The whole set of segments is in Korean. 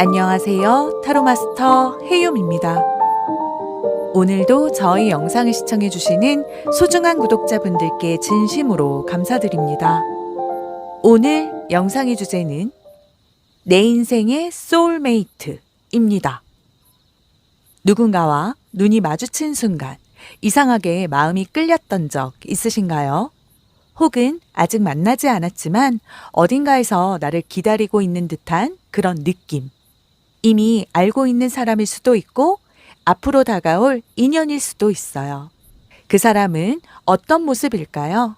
안녕하세요. 타로마스터 헤이옴입니다. 오늘도 저희 영상을 시청해주시는 소중한 구독자분들께 진심으로 감사드립니다. 오늘 영상의 주제는 내 인생의 소울메이트입니다. 누군가와 눈이 마주친 순간 이상하게 마음이 끌렸던 적 있으신가요? 혹은 아직 만나지 않았지만 어딘가에서 나를 기다리고 있는 듯한 그런 느낌. 이미 알고 있는 사람일 수도 있고 앞으로 다가올 인연일 수도 있어요. 그 사람은 어떤 모습일까요?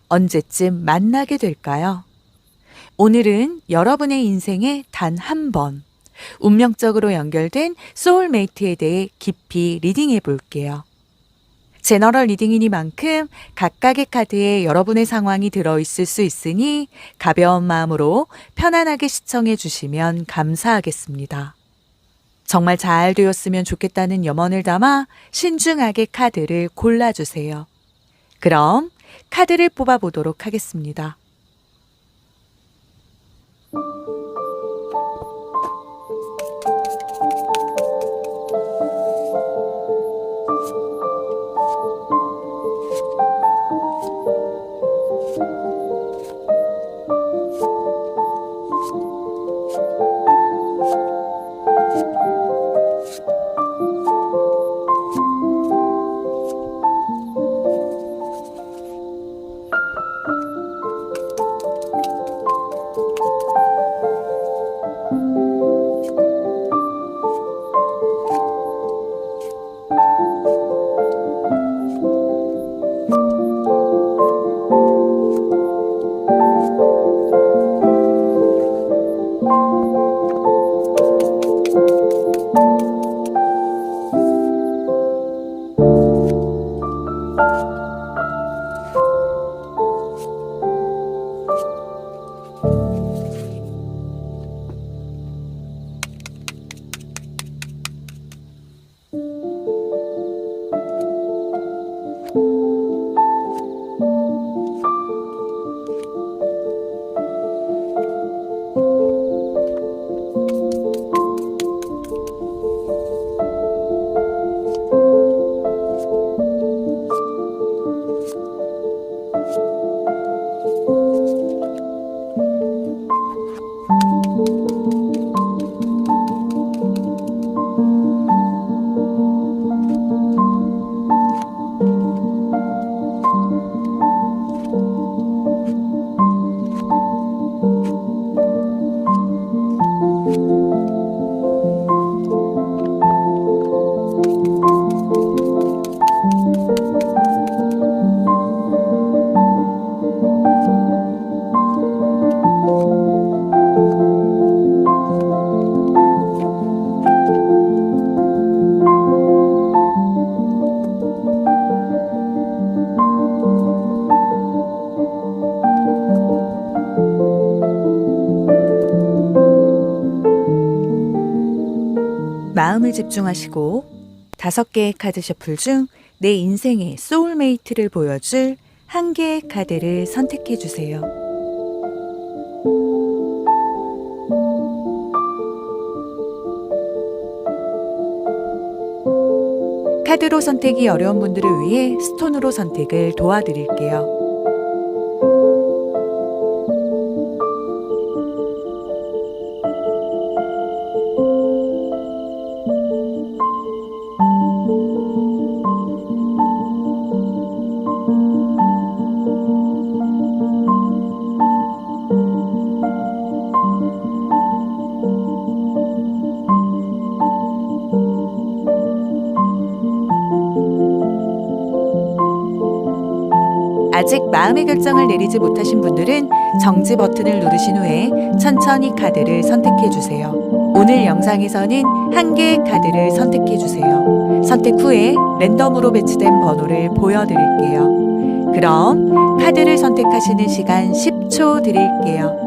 언제쯤 만나게 될까요? 오늘은 여러분의 인생에 단 한 번 운명적으로 연결된 소울메이트에 대해 깊이 리딩해 볼게요. 제너럴 리딩이니만큼 각각의 카드에 여러분의 상황이 들어있을 수 있으니 가벼운 마음으로 편안하게 시청해 주시면 감사하겠습니다. 정말 잘 되었으면 좋겠다는 염원을 담아 신중하게 카드를 골라주세요. 그럼 카드를 뽑아보도록 하겠습니다. 마음을 집중하시고 5개의 카드 셔플 중 내 인생의 소울메이트를 보여줄 1개의 카드를 선택해 주세요. 카드로 선택이 어려운 분들을 위해 스톤으로 선택을 도와드릴게요. 아직 마음의 결정을 내리지 못하신 분들은 정지 버튼을 누르신 후에 천천히 카드를 선택해 주세요. 오늘 영상에서는 1개의 카드를 선택해 주세요. 선택 후에 랜덤으로 배치된 번호를 보여드릴게요. 그럼 카드를 선택하시는 시간 10초 드릴게요.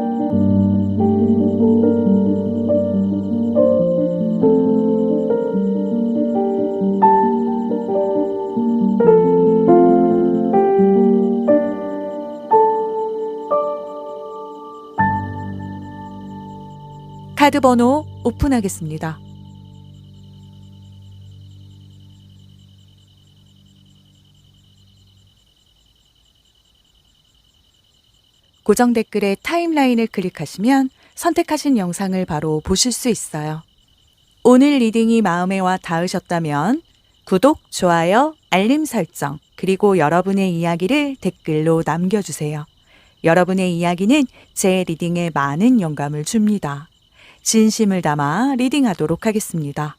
카드 번호 오픈하겠습니다. 고정 댓글의 타임라인을 클릭하시면 선택하신 영상을 바로 보실 수 있어요. 오늘 리딩이 마음에 와 닿으셨다면 구독, 좋아요, 알림 설정, 그리고 여러분의 이야기를 댓글로 남겨주세요. 여러분의 이야기는 제 리딩에 많은 영감을 줍니다. 진심을 담아 리딩하도록 하겠습니다.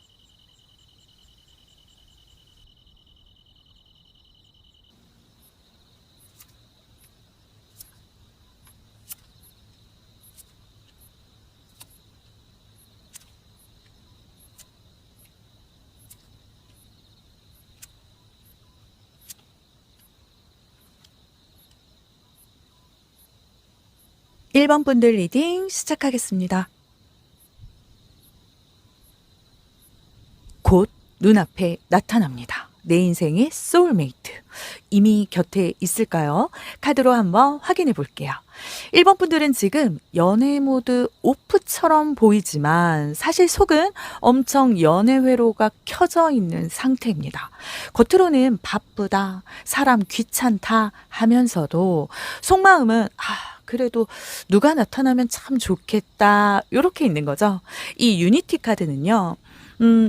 일 번 분들 리딩 시작하겠습니다. 곧 눈앞에 나타납니다. 내 인생의 소울메이트. 이미 곁에 있을까요? 카드로 한번 확인해 볼게요. 1번 분들은 지금 연애 모드 오프처럼 보이지만 사실 속은 엄청 연애 회로가 켜져 있는 상태입니다. 겉으로는 바쁘다, 사람 귀찮다 하면서도 속마음은 그래도 누가 나타나면 참 좋겠다 이렇게 있는 거죠. 이 유니티 카드는요.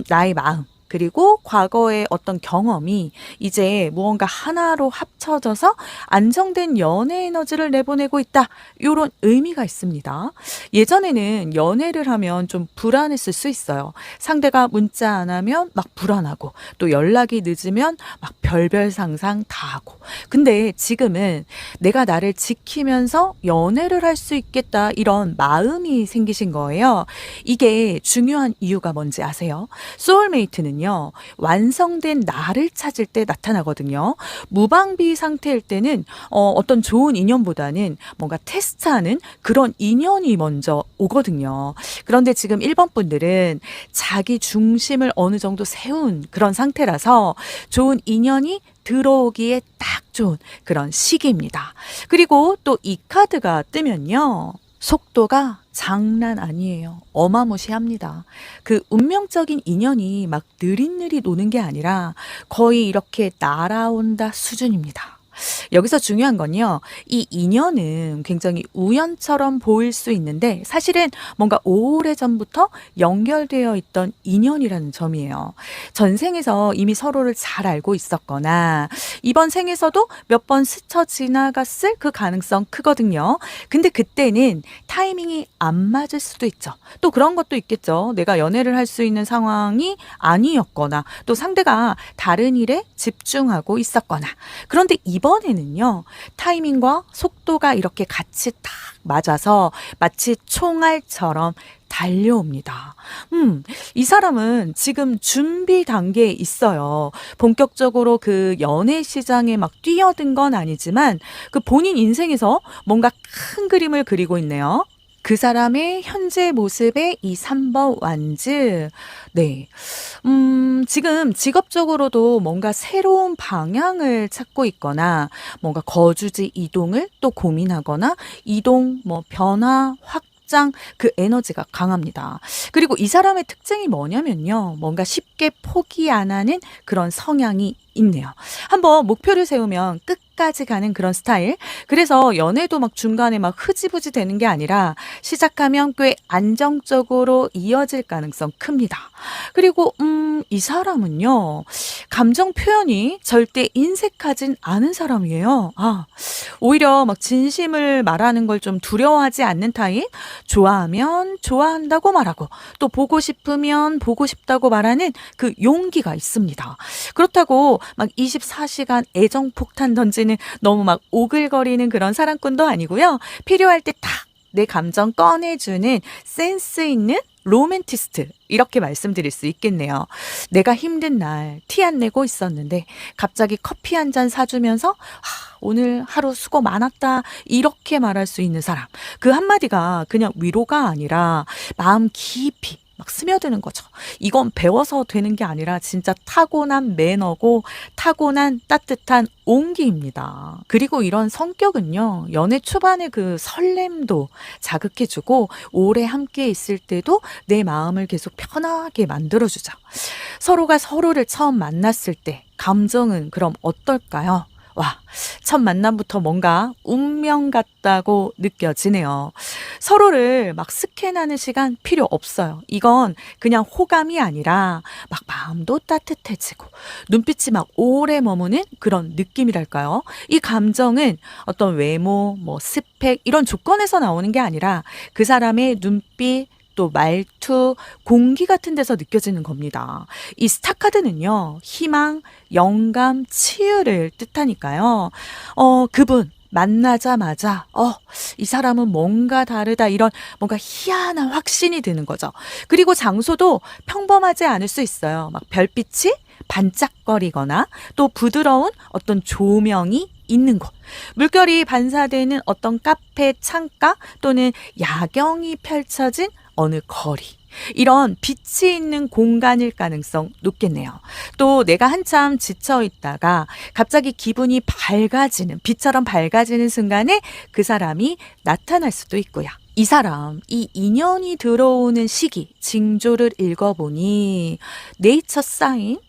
나의 마음 그리고 과거의 어떤 경험이 이제 무언가 하나로 합쳐져서 안정된 연애 에너지를 내보내고 있다. 이런 의미가 있습니다. 예전에는 연애를 하면 좀 불안했을 수 있어요. 상대가 문자 안 하면 막 불안하고 또 연락이 늦으면 막 별별 상상 다 하고. 근데 지금은 내가 나를 지키면서 연애를 할 수 있겠다 이런 마음이 생기신 거예요. 이게 중요한 이유가 뭔지 아세요? 소울메이트는요. 완성된 나를 찾을 때 나타나거든요. 무방비 상태일 때는 어떤 좋은 인연보다는 뭔가 테스트하는 그런 인연이 먼저 오거든요. 그런데 지금 1번 분들은 자기 중심을 어느 정도 세운 그런 상태라서 좋은 인연이 들어오기에 딱 좋은 그런 시기입니다. 그리고 또 이 카드가 뜨면요. 속도가 장난 아니에요. 어마무시합니다. 그 운명적인 인연이 막 느릿느릿 오는 게 아니라 거의 이렇게 날아온다 수준입니다. 여기서 중요한 건요. 이 인연은 굉장히 우연처럼 보일 수 있는데 사실은 뭔가 오래전부터 연결되어 있던 인연이라는 점이에요. 전생에서 이미 서로를 잘 알고 있었거나 이번 생에서도 몇 번 스쳐 지나갔을 그 가능성 크거든요. 근데 그때는 타이밍이 안 맞을 수도 있죠. 또 그런 것도 있겠죠. 내가 연애를 할 수 있는 상황이 아니었거나 또 상대가 다른 일에 집중하고 있었거나 그런데 이번에는요, 타이밍과 속도가 이렇게 같이 딱 맞아서 마치 총알처럼 달려옵니다. 이 사람은 지금 준비 단계에 있어요. 본격적으로 그 연애 시장에 막 뛰어든 건 아니지만 그 본인 인생에서 뭔가 큰 그림을 그리고 있네요. 그 사람의 현재 모습의 이 3번 완즈. 네. 지금 직업적으로도 뭔가 새로운 방향을 찾고 있거나 뭔가 거주지 이동을 또 고민하거나 이동, 변화, 확장 그 에너지가 강합니다. 그리고 이 사람의 특징이 뭐냐면요. 뭔가 쉽게 포기 안 하는 그런 성향이 있네요. 한번 목표를 세우면 끝까지 가는 그런 스타일. 그래서 연애도 막 중간에 막 흐지부지 되는 게 아니라 시작하면 꽤 안정적으로 이어질 가능성 큽니다. 그리고 이 사람은요. 감정 표현이 절대 인색하진 않은 사람이에요. 오히려 막 진심을 말하는 걸 좀 두려워하지 않는 타입. 좋아하면 좋아한다고 말하고 또 보고 싶으면 보고 싶다고 말하는 그 용기가 있습니다. 그렇다고 막 24시간 애정 폭탄 던지는 너무 막 오글거리는 그런 사랑꾼도 아니고요. 필요할 때 딱 내 감정 꺼내주는 센스 있는 로맨티스트 이렇게 말씀드릴 수 있겠네요. 내가 힘든 날 티 안 내고 있었는데 갑자기 커피 한 잔 사주면서 오늘 하루 수고 많았다 이렇게 말할 수 있는 사람. 그 한마디가 그냥 위로가 아니라 마음 깊이 막 스며드는 거죠. 이건 배워서 되는 게 아니라 진짜 타고난 매너고 타고난 따뜻한 온기입니다. 그리고 이런 성격은요, 연애 초반의 그 설렘도 자극해주고 오래 함께 있을 때도 내 마음을 계속 편하게 만들어주죠. 서로가 서로를 처음 만났을 때 감정은 그럼 어떨까요? 와, 첫 만남부터 뭔가 운명 같다고 느껴지네요. 서로를 막 스캔하는 시간 필요 없어요. 이건 그냥 호감이 아니라 막 마음도 따뜻해지고 눈빛이 막 오래 머무는 그런 느낌이랄까요? 이 감정은 어떤 외모, 뭐 스펙 이런 조건에서 나오는 게 아니라 그 사람의 눈빛, 또 말투, 공기 같은 데서 느껴지는 겁니다. 이 스타카드는요, 희망, 영감, 치유를 뜻하니까요. 그분 만나자마자 이 사람은 뭔가 다르다 이런 뭔가 희한한 확신이 드는 거죠. 그리고 장소도 평범하지 않을 수 있어요. 막 별빛이 반짝거리거나 또 부드러운 어떤 조명이 있는 곳. 물결이 반사되는 어떤 카페 창가 또는 야경이 펼쳐진 어느 거리. 이런 빛이 있는 공간일 가능성 높겠네요. 또 내가 한참 지쳐 있다가 갑자기 기분이 밝아지는, 빛처럼 밝아지는 순간에 그 사람이 나타날 수도 있고요. 이 사람, 이 인연이 들어오는 시기, 징조를 읽어보니 네이처 사인,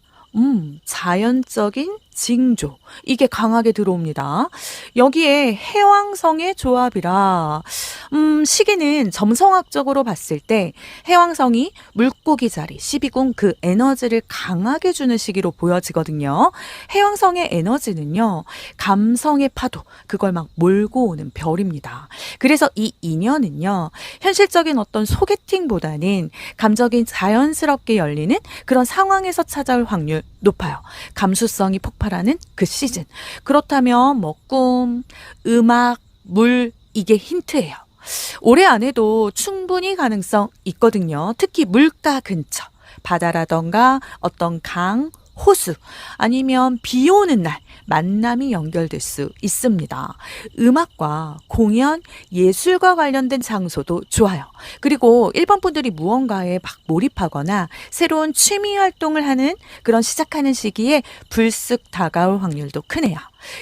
자연적인 징조, 이게 강하게 들어옵니다. 여기에 해왕성의 조합이라 시기는 점성학적으로 봤을 때 해왕성이 물고기 자리 12궁 그 에너지를 강하게 주는 시기로 보여지거든요. 해왕성의 에너지는요, 감성의 파도, 그걸 막 몰고 오는 별입니다. 그래서 이 인연은요, 현실적인 어떤 소개팅보다는 감정이 자연스럽게 열리는 그런 상황에서 찾아올 확률 높아요. 감수성이 폭발하는 그 시즌. 그렇다면 뭐 꿈, 음악, 물, 이게 힌트예요. 올해 안에도 충분히 가능성 있거든요. 특히 물가 근처, 바다라던가 어떤 강, 호수, 아니면 비 오는 날 만남이 연결될 수 있습니다. 음악과 공연, 예술과 관련된 장소도 좋아요. 그리고 일반 분들이 무언가에 막 몰입하거나 새로운 취미 활동을 하는 그런 시작하는 시기에 불쑥 다가올 확률도 크네요.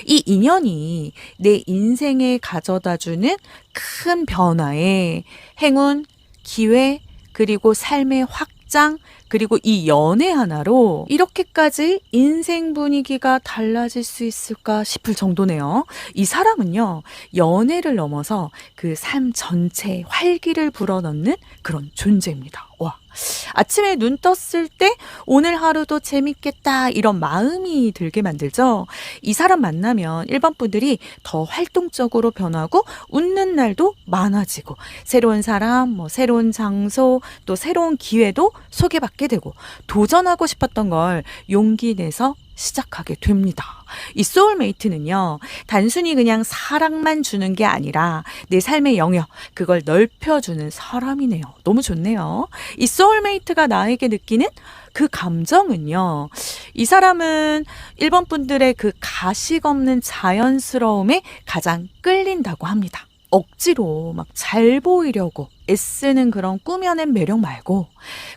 이 인연이 내 인생에 가져다주는 큰 변화에 행운, 기회, 그리고 삶의 확장, 그리고 이 연애 하나로 이렇게까지 인생 분위기가 달라질 수 있을까 싶을 정도네요. 이 사람은요, 연애를 넘어서 그 삶 전체에 활기를 불어넣는 그런 존재입니다. 와. 아침에 눈 떴을 때 오늘 하루도 재밌겠다 이런 마음이 들게 만들죠. 이 사람 만나면 일반 분들이 더 활동적으로 변하고 웃는 날도 많아지고 새로운 사람, 뭐 새로운 장소, 또 새로운 기회도 소개받게 되고 도전하고 싶었던 걸 용기 내서 시작하게 됩니다. 이 소울메이트는요, 단순히 그냥 사랑만 주는 게 아니라 내 삶의 영역, 그걸 넓혀주는 사람이네요. 너무 좋네요. 이 소울메이트가 나에게 느끼는 그 감정은요, 이 사람은 일본 분들의 그 가식 없는 자연스러움에 가장 끌린다고 합니다. 억지로 막 잘 보이려고 애쓰는 그런 꾸며낸 매력 말고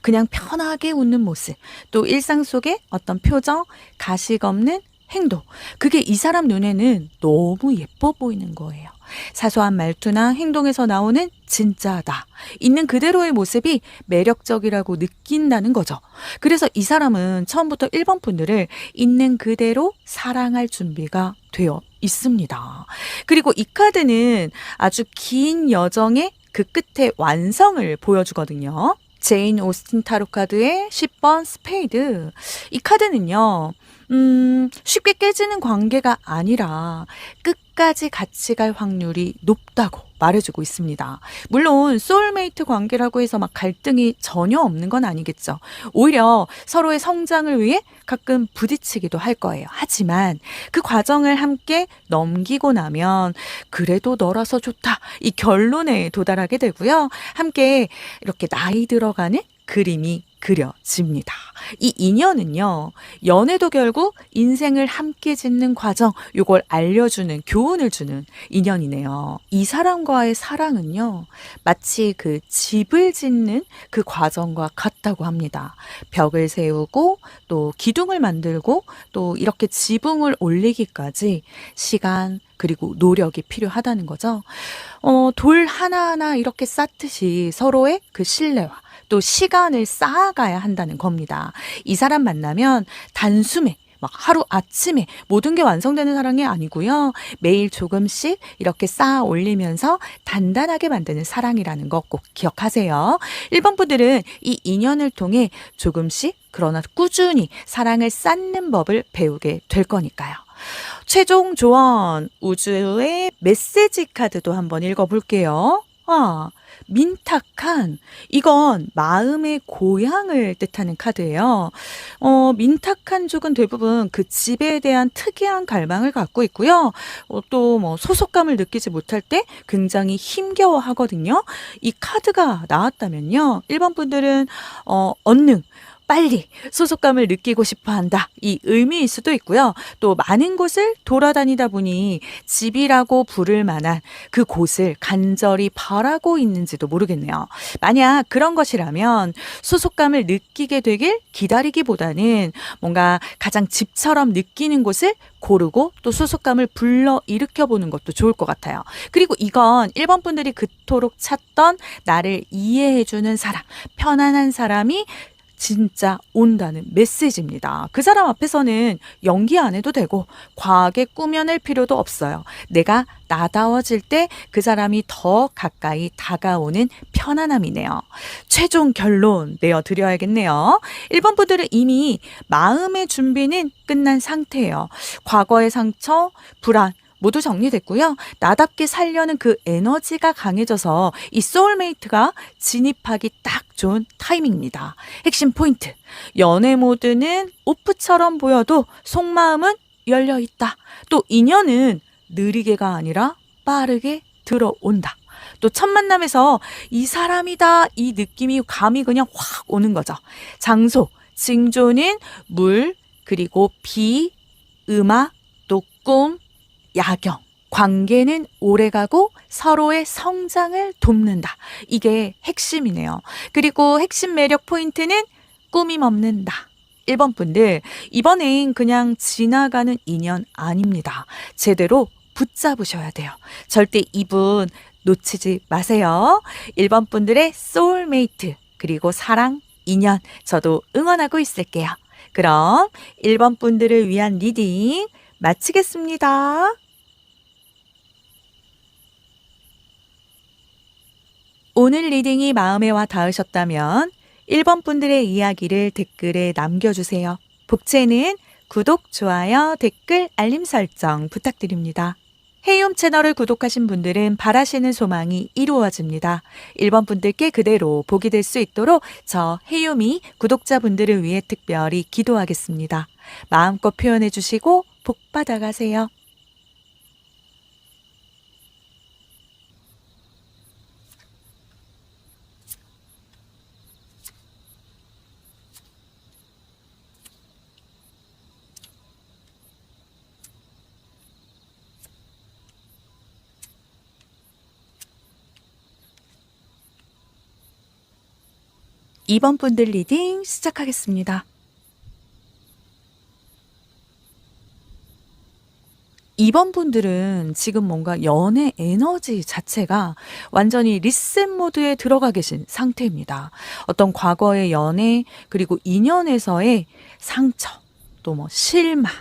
그냥 편하게 웃는 모습, 또 일상 속의 어떤 표정, 가식 없는 행동, 그게 이 사람 눈에는 너무 예뻐 보이는 거예요. 사소한 말투나 행동에서 나오는 진짜다, 있는 그대로의 모습이 매력적이라고 느낀다는 거죠. 그래서 이 사람은 처음부터 1번 분들을 있는 그대로 사랑할 준비가 되어 있습니다. 그리고 이 카드는 아주 긴 여정의 그 끝에 완성을 보여주거든요. 제인 오스틴 타로 카드의 10번 스페이드. 이 카드는요, 쉽게 깨지는 관계가 아니라 끝까지 같이 갈 확률이 높다고 말해주고 있습니다. 물론 소울메이트 관계라고 해서 막 갈등이 전혀 없는 건 아니겠죠. 오히려 서로의 성장을 위해 가끔 부딪히기도 할 거예요. 하지만 그 과정을 함께 넘기고 나면 그래도 너라서 좋다, 이 결론에 도달하게 되고요. 함께 이렇게 나이 들어가는 그림이 그려집니다. 이 인연은요, 연애도 결국 인생을 함께 짓는 과정, 요걸 알려주는, 교훈을 주는 인연이네요. 이 사람과의 사랑은요, 마치 그 집을 짓는 그 과정과 같다고 합니다. 벽을 세우고, 또 기둥을 만들고, 또 이렇게 지붕을 올리기까지 시간, 그리고 노력이 필요하다는 거죠. 돌 하나하나 이렇게 쌓듯이 서로의 그 신뢰와 또 시간을 쌓아가야 한다는 겁니다. 이 사람 만나면 단숨에 막 하루 아침에 모든 게 완성되는 사랑이 아니고요. 매일 조금씩 이렇게 쌓아 올리면서 단단하게 만드는 사랑이라는 거 꼭 기억하세요. 1번 분들은 이 인연을 통해 조금씩 그러나 꾸준히 사랑을 쌓는 법을 배우게 될 거니까요. 최종 조언, 우주의 메시지 카드도 한번 읽어볼게요. 민탁한, 이건 마음의 고향을 뜻하는 카드예요. 민탁한 쪽은 대부분 그 집에 대한 특이한 갈망을 갖고 있고요. 또 뭐 소속감을 느끼지 못할 때 굉장히 힘겨워 하거든요. 이 카드가 나왔다면요. 1번 분들은 언능, 빨리 소속감을 느끼고 싶어 한다. 이 의미일 수도 있고요. 또 많은 곳을 돌아다니다 보니 집이라고 부를 만한 그 곳을 간절히 바라고 있는지도 모르겠네요. 만약 그런 것이라면 소속감을 느끼게 되길 기다리기보다는 뭔가 가장 집처럼 느끼는 곳을 고르고 또 소속감을 불러 일으켜 보는 것도 좋을 것 같아요. 그리고 이건 1번 분들이 그토록 찾던 나를 이해해주는 사람, 편안한 사람이 진짜 온다는 메시지입니다. 그 사람 앞에서는 연기 안 해도 되고 과하게 꾸며낼 필요도 없어요. 내가 나다워질 때 그 사람이 더 가까이 다가오는 편안함이네요. 최종 결론 내어드려야겠네요. 1번 분들은 이미 마음의 준비는 끝난 상태예요. 과거의 상처, 불안, 모두 정리됐고요. 나답게 살려는 그 에너지가 강해져서 이 소울메이트가 진입하기 딱 좋은 타이밍입니다. 핵심 포인트. 연애 모드는 오프처럼 보여도 속마음은 열려있다. 또 인연은 느리게가 아니라 빠르게 들어온다. 또 첫 만남에서 이 사람이다. 이 느낌이 감이 그냥 확 오는 거죠. 장소, 징조는 물, 그리고 비, 음악, 또 꿈, 야경. 관계는 오래가고 서로의 성장을 돕는다. 이게 핵심이네요. 그리고 핵심 매력 포인트는 꾸밈 없는 나. 1번 분들, 이번엔 그냥 지나가는 인연 아닙니다. 제대로 붙잡으셔야 돼요. 절대 이분 놓치지 마세요. 1번 분들의 소울메이트, 그리고 사랑, 인연, 저도 응원하고 있을게요. 그럼 1번 분들을 위한 리딩 마치겠습니다. 오늘 리딩이 마음에 와 닿으셨다면 1번 분들의 이야기를 댓글에 남겨주세요. 복채는 구독, 좋아요, 댓글, 알림 설정 부탁드립니다. 헤이홈 채널을 구독하신 분들은 바라시는 소망이 이루어집니다. 1번 분들께 그대로 복이 될 수 있도록 저 헤이홈이 구독자분들을 위해 특별히 기도하겠습니다. 마음껏 표현해 주시고 복 받아가세요. 2번 분들 리딩 시작하겠습니다. 2번 분들은 지금 뭔가 연애 에너지 자체가 완전히 리셋 모드에 들어가 계신 상태입니다. 어떤 과거의 연애, 그리고 인연에서의 상처, 또 뭐 실망,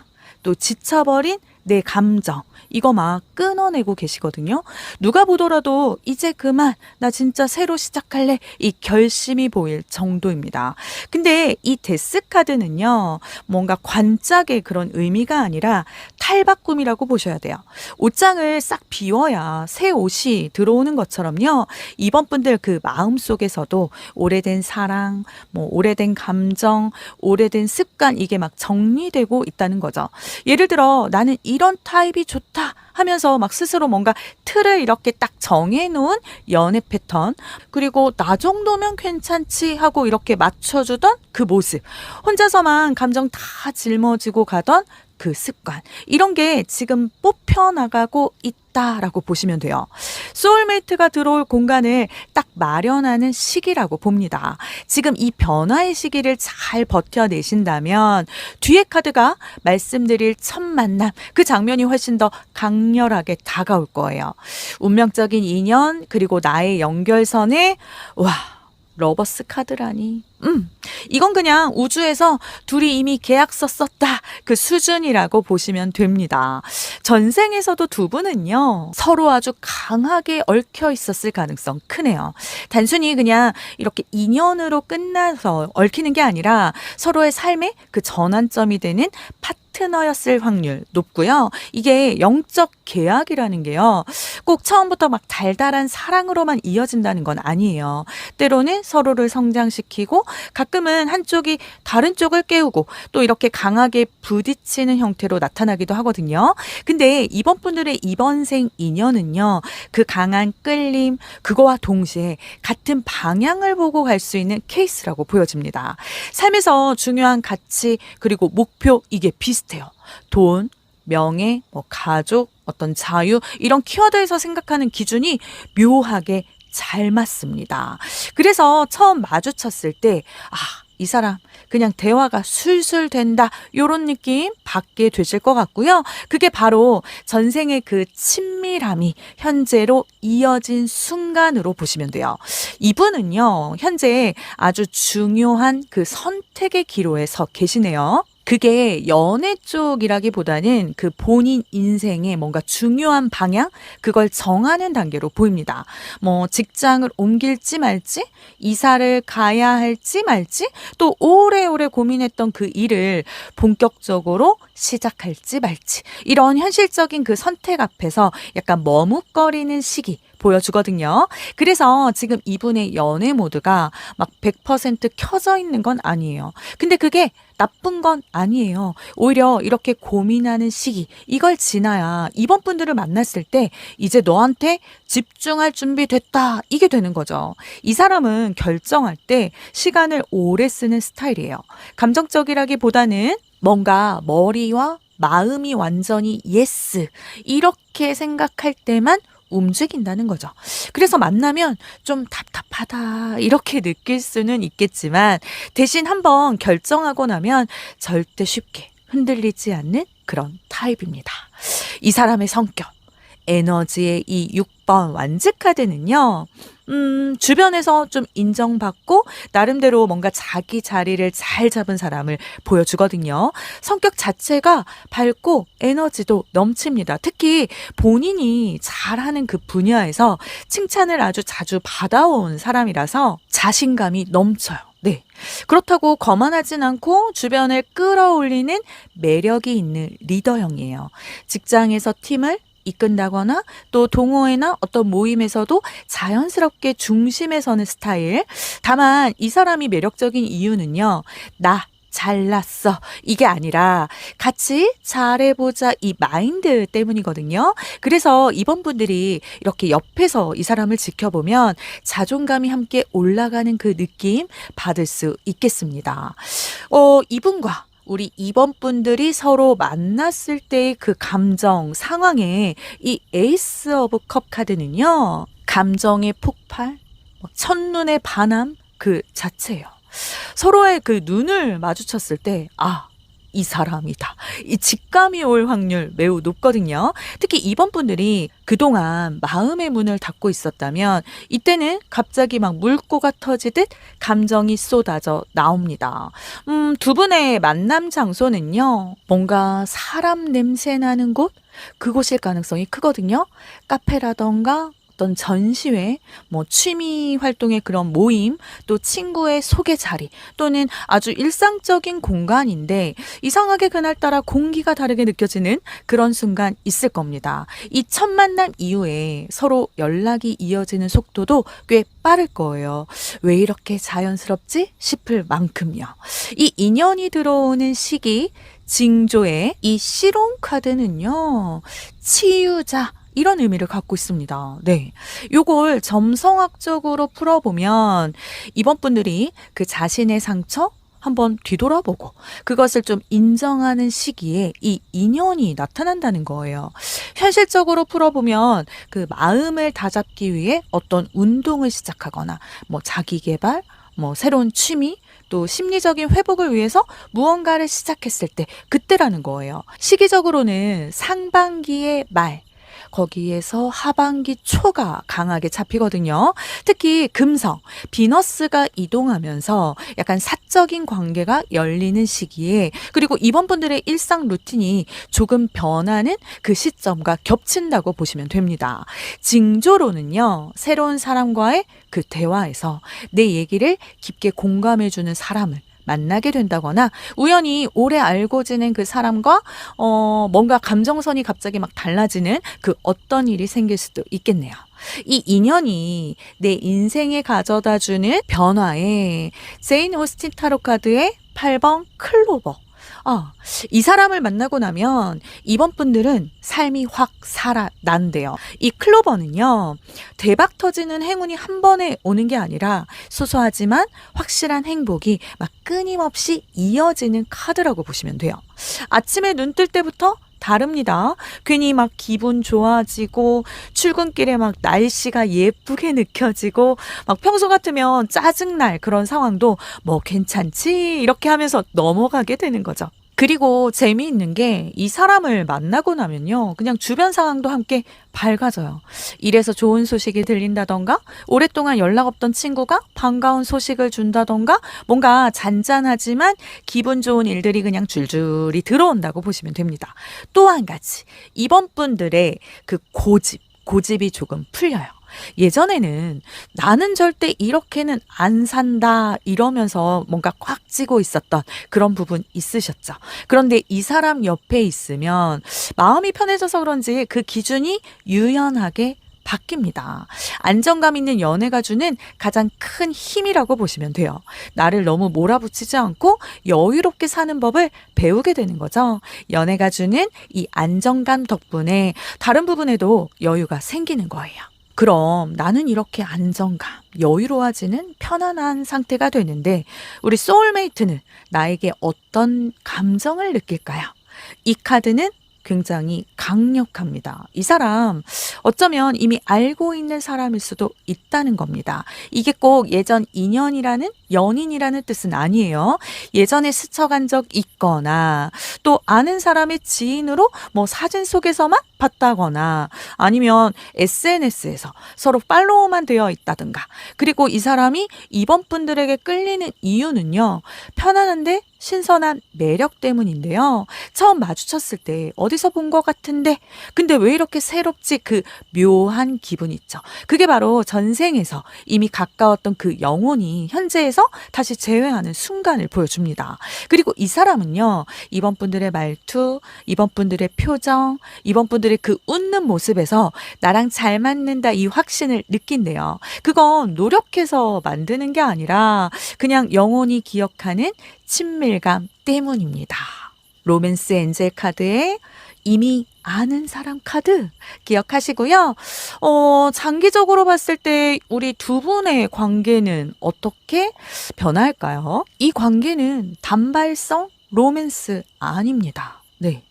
또 지쳐버린 내 감정, 이거 막 끊어내고 계시거든요. 누가 보더라도 이제 그만, 나 진짜 새로 시작할래, 이 결심이 보일 정도입니다. 근데 이 데스카드는요, 뭔가 관짝의 그런 의미가 아니라 탈바꿈이라고 보셔야 돼요. 옷장을 싹 비워야 새 옷이 들어오는 것처럼요. 이번 분들 그 마음속에서도 오래된 사랑, 뭐 오래된 감정, 오래된 습관, 이게 막 정리되고 있다는 거죠. 예를 들어 나는 이런 타입이 좋다, 좋다 하면서 막 스스로 뭔가 틀을 이렇게 딱 정해놓은 연애 패턴, 그리고 나 정도면 괜찮지 하고 이렇게 맞춰주던 그 모습, 혼자서만 감정 다 짊어지고 가던 그 습관, 이런 게 지금 뽑혀나가고 있다라고 보시면 돼요. 소울메이트가 들어올 공간을 딱 마련하는 시기라고 봅니다. 지금 이 변화의 시기를 잘 버텨내신다면 뒤에 카드가 말씀드릴 첫 만남, 그 장면이 훨씬 더 강렬하게 다가올 거예요. 운명적인 인연, 그리고 나의 연결선에 와, 러버스 카드라니. 이건 그냥 우주에서 둘이 이미 계약서 썼다, 그 수준이라고 보시면 됩니다. 전생에서도 두 분은요, 서로 아주 강하게 얽혀 있었을 가능성 크네요. 단순히 그냥 이렇게 인연으로 끝나서 얽히는 게 아니라 서로의 삶의 그 전환점이 되는 파트너였을 확률 높고요. 이게 영적 계약이라는 게요, 꼭 처음부터 막 달달한 사랑으로만 이어진다는 건 아니에요. 때로는 서로를 성장시키고 가끔은 한쪽이 다른 쪽을 깨우고 또 이렇게 강하게 부딪히는 형태로 나타나기도 하거든요. 근데 이번 분들의 이번 생 인연은요, 그 강한 끌림, 그거와 동시에 같은 방향을 보고 갈 수 있는 케이스라고 보여집니다. 삶에서 중요한 가치, 그리고 목표, 이게 비슷해요. 돈, 명예, 뭐 가족, 어떤 자유, 이런 키워드에서 생각하는 기준이 묘하게 잘 맞습니다. 그래서 처음 마주쳤을 때, 아, 이 사람 그냥 대화가 술술 된다, 요런 느낌 받게 되실 것 같고요. 그게 바로 전생의 그 친밀함이 현재로 이어진 순간으로 보시면 돼요. 이분은요, 현재 아주 중요한 그 선택의 기로에 서 계시네요. 그게 연애 쪽이라기보다는 그 본인 인생의 뭔가 중요한 방향, 그걸 정하는 단계로 보입니다. 뭐 직장을 옮길지 말지, 이사를 가야 할지 말지, 또 오래오래 고민했던 그 일을 본격적으로 시작할지 말지, 이런 현실적인 그 선택 앞에서 약간 머뭇거리는 시기 보여주거든요. 그래서 지금 이분의 연애 모드가 막 100% 켜져 있는 건 아니에요. 근데 그게 나쁜 건 아니에요. 오히려 이렇게 고민하는 시기, 이걸 지나야 이번 분들을 만났을 때 이제 너한테 집중할 준비 됐다, 이게 되는 거죠. 이 사람은 결정할 때 시간을 오래 쓰는 스타일이에요. 감정적이라기보다는 뭔가 머리와 마음이 완전히 예스, 이렇게 생각할 때만 움직인다는 거죠. 그래서 만나면 좀 답답하다, 이렇게 느낄 수는 있겠지만 대신 한번 결정하고 나면 절대 쉽게 흔들리지 않는 그런 타입입니다. 이 사람의 성격, 에너지의 이 6번 완즈 카드는요, 주변에서 좀 인정받고 나름대로 뭔가 자기 자리를 잘 잡은 사람을 보여주거든요. 성격 자체가 밝고 에너지도 넘칩니다. 특히 본인이 잘하는 그 분야에서 칭찬을 아주 자주 받아온 사람이라서 자신감이 넘쳐요. 네. 그렇다고 거만하진 않고 주변을 끌어올리는 매력이 있는 리더형이에요. 직장에서 팀을 이끈다거나 또 동호회나 어떤 모임에서도 자연스럽게 중심에 서는 스타일. 다만 이 사람이 매력적인 이유는요, 나 잘났어, 이게 아니라 같이 잘해보자, 이 마인드 때문이거든요. 그래서 이번 분들이 이렇게 옆에서 이 사람을 지켜보면 자존감이 함께 올라가는 그 느낌 받을 수 있겠습니다. 이분과 우리 이번 분들이 서로 만났을 때의 그 감정 상황에 이 에이스 오브 컵 카드는요, 감정의 폭발, 첫눈의 반함 그 자체예요. 서로의 그 눈을 마주쳤을 때, 아, 이 사람이다, 이 직감이 올 확률 매우 높거든요. 특히 이번 분들이 그동안 마음의 문을 닫고 있었다면 이때는 갑자기 막 물고가 터지듯 감정이 쏟아져 나옵니다. 두 분의 만남 장소는요, 뭔가 사람 냄새 나는 곳, 그곳일 가능성이 크거든요. 카페라던가 어떤 전시회, 뭐 취미 활동의 그런 모임, 또 친구의 소개 자리, 또는 아주 일상적인 공간인데 이상하게 그날따라 공기가 다르게 느껴지는 그런 순간 있을 겁니다. 이 첫 만남 이후에 서로 연락이 이어지는 속도도 꽤 빠를 거예요. 왜 이렇게 자연스럽지 싶을 만큼요. 이 인연이 들어오는 시기, 징조의 이 씨롱 카드는요, 치유자, 이런 의미를 갖고 있습니다. 네. 요걸 점성학적으로 풀어보면 이번 분들이 그 자신의 상처 한번 뒤돌아보고 그것을 좀 인정하는 시기에 이 인연이 나타난다는 거예요. 현실적으로 풀어보면 그 마음을 다잡기 위해 어떤 운동을 시작하거나 뭐 자기 개발, 뭐 새로운 취미, 또 심리적인 회복을 위해서 무언가를 시작했을 때 그때라는 거예요. 시기적으로는 상반기의 말, 거기에서 하반기 초가 강하게 잡히거든요. 특히 금성, 비너스가 이동하면서 약간 사적인 관계가 열리는 시기에, 그리고 이번 분들의 일상 루틴이 조금 변하는 그 시점과 겹친다고 보시면 됩니다. 징조로는요, 새로운 사람과의 그 대화에서 내 얘기를 깊게 공감해주는 사람을 만나게 된다거나 우연히 오래 알고 지낸 그 사람과 뭔가 감정선이 갑자기 막 달라지는 그 어떤 일이 생길 수도 있겠네요. 이 인연이 내 인생에 가져다주는 변화에 제인 오스틴 타로 카드의 8번 클로버. 이 사람을 만나고 나면 이번 분들은 삶이 확 살아난대요. 이 클로버는요, 대박 터지는 행운이 한 번에 오는 게 아니라 소소하지만 확실한 행복이 막 끊임없이 이어지는 카드라고 보시면 돼요. 아침에 눈 뜰 때부터 다릅니다. 괜히 막 기분 좋아지고 출근길에 막 날씨가 예쁘게 느껴지고 막 평소 같으면 짜증날 그런 상황도 뭐 괜찮지 이렇게 하면서 넘어가게 되는 거죠. 그리고 재미있는 게 이 사람을 만나고 나면요, 그냥 주변 상황도 함께 밝아져요. 일에서 좋은 소식이 들린다던가, 오랫동안 연락 없던 친구가 반가운 소식을 준다던가, 뭔가 잔잔하지만 기분 좋은 일들이 그냥 줄줄이 들어온다고 보시면 됩니다. 또 한 가지, 이번 분들의 그 고집이 조금 풀려요. 예전에는 나는 절대 이렇게는 안 산다 이러면서 뭔가 꽉 쥐고 있었던 그런 부분 있으셨죠. 그런데 이 사람 옆에 있으면 마음이 편해져서 그런지 그 기준이 유연하게 바뀝니다. 안정감 있는 연애가 주는 가장 큰 힘이라고 보시면 돼요. 나를 너무 몰아붙이지 않고 여유롭게 사는 법을 배우게 되는 거죠. 연애가 주는 이 안정감 덕분에 다른 부분에도 여유가 생기는 거예요. 그럼 나는 이렇게 안정감, 여유로워지는 편안한 상태가 되는데 우리 소울메이트는 나에게 어떤 감정을 느낄까요? 이 카드는 굉장히 강력합니다. 이 사람 어쩌면 이미 알고 있는 사람일 수도 있다는 겁니다. 이게 꼭 예전 인연이라는 연인이라는 뜻은 아니에요. 예전에 스쳐간 적 있거나 또 아는 사람의 지인으로 뭐 사진 속에서만 봤다거나 아니면 SNS에서 서로 팔로워만 되어 있다든가, 그리고 이 사람이 이번 분들에게 끌리는 이유는요, 편안한데 신선한 매력 때문인데요. 처음 마주쳤을 때 어디서 본 것 같은데 근데 왜 이렇게 새롭지, 그 묘한 기분 있죠. 그게 바로 전생에서 이미 가까웠던 그 영혼이 현재에서 다시 재회하는 순간을 보여줍니다. 그리고 이 사람은요, 이번 분들의 말투, 이번 분들의 표정, 이번 분들의 그 웃는 모습에서 나랑 잘 맞는다 이 확신을 느낀대요. 그건 노력해서 만드는 게 아니라 그냥 영혼이 기억하는 친밀감 때문입니다. 로맨스 엔젤 카드에 이미 아는 사람 카드 기억하시고요. 장기적으로 봤을 때 우리 두 분의 관계는 어떻게 변할까요? 이 관계는 단발성 로맨스 아닙니다. 네.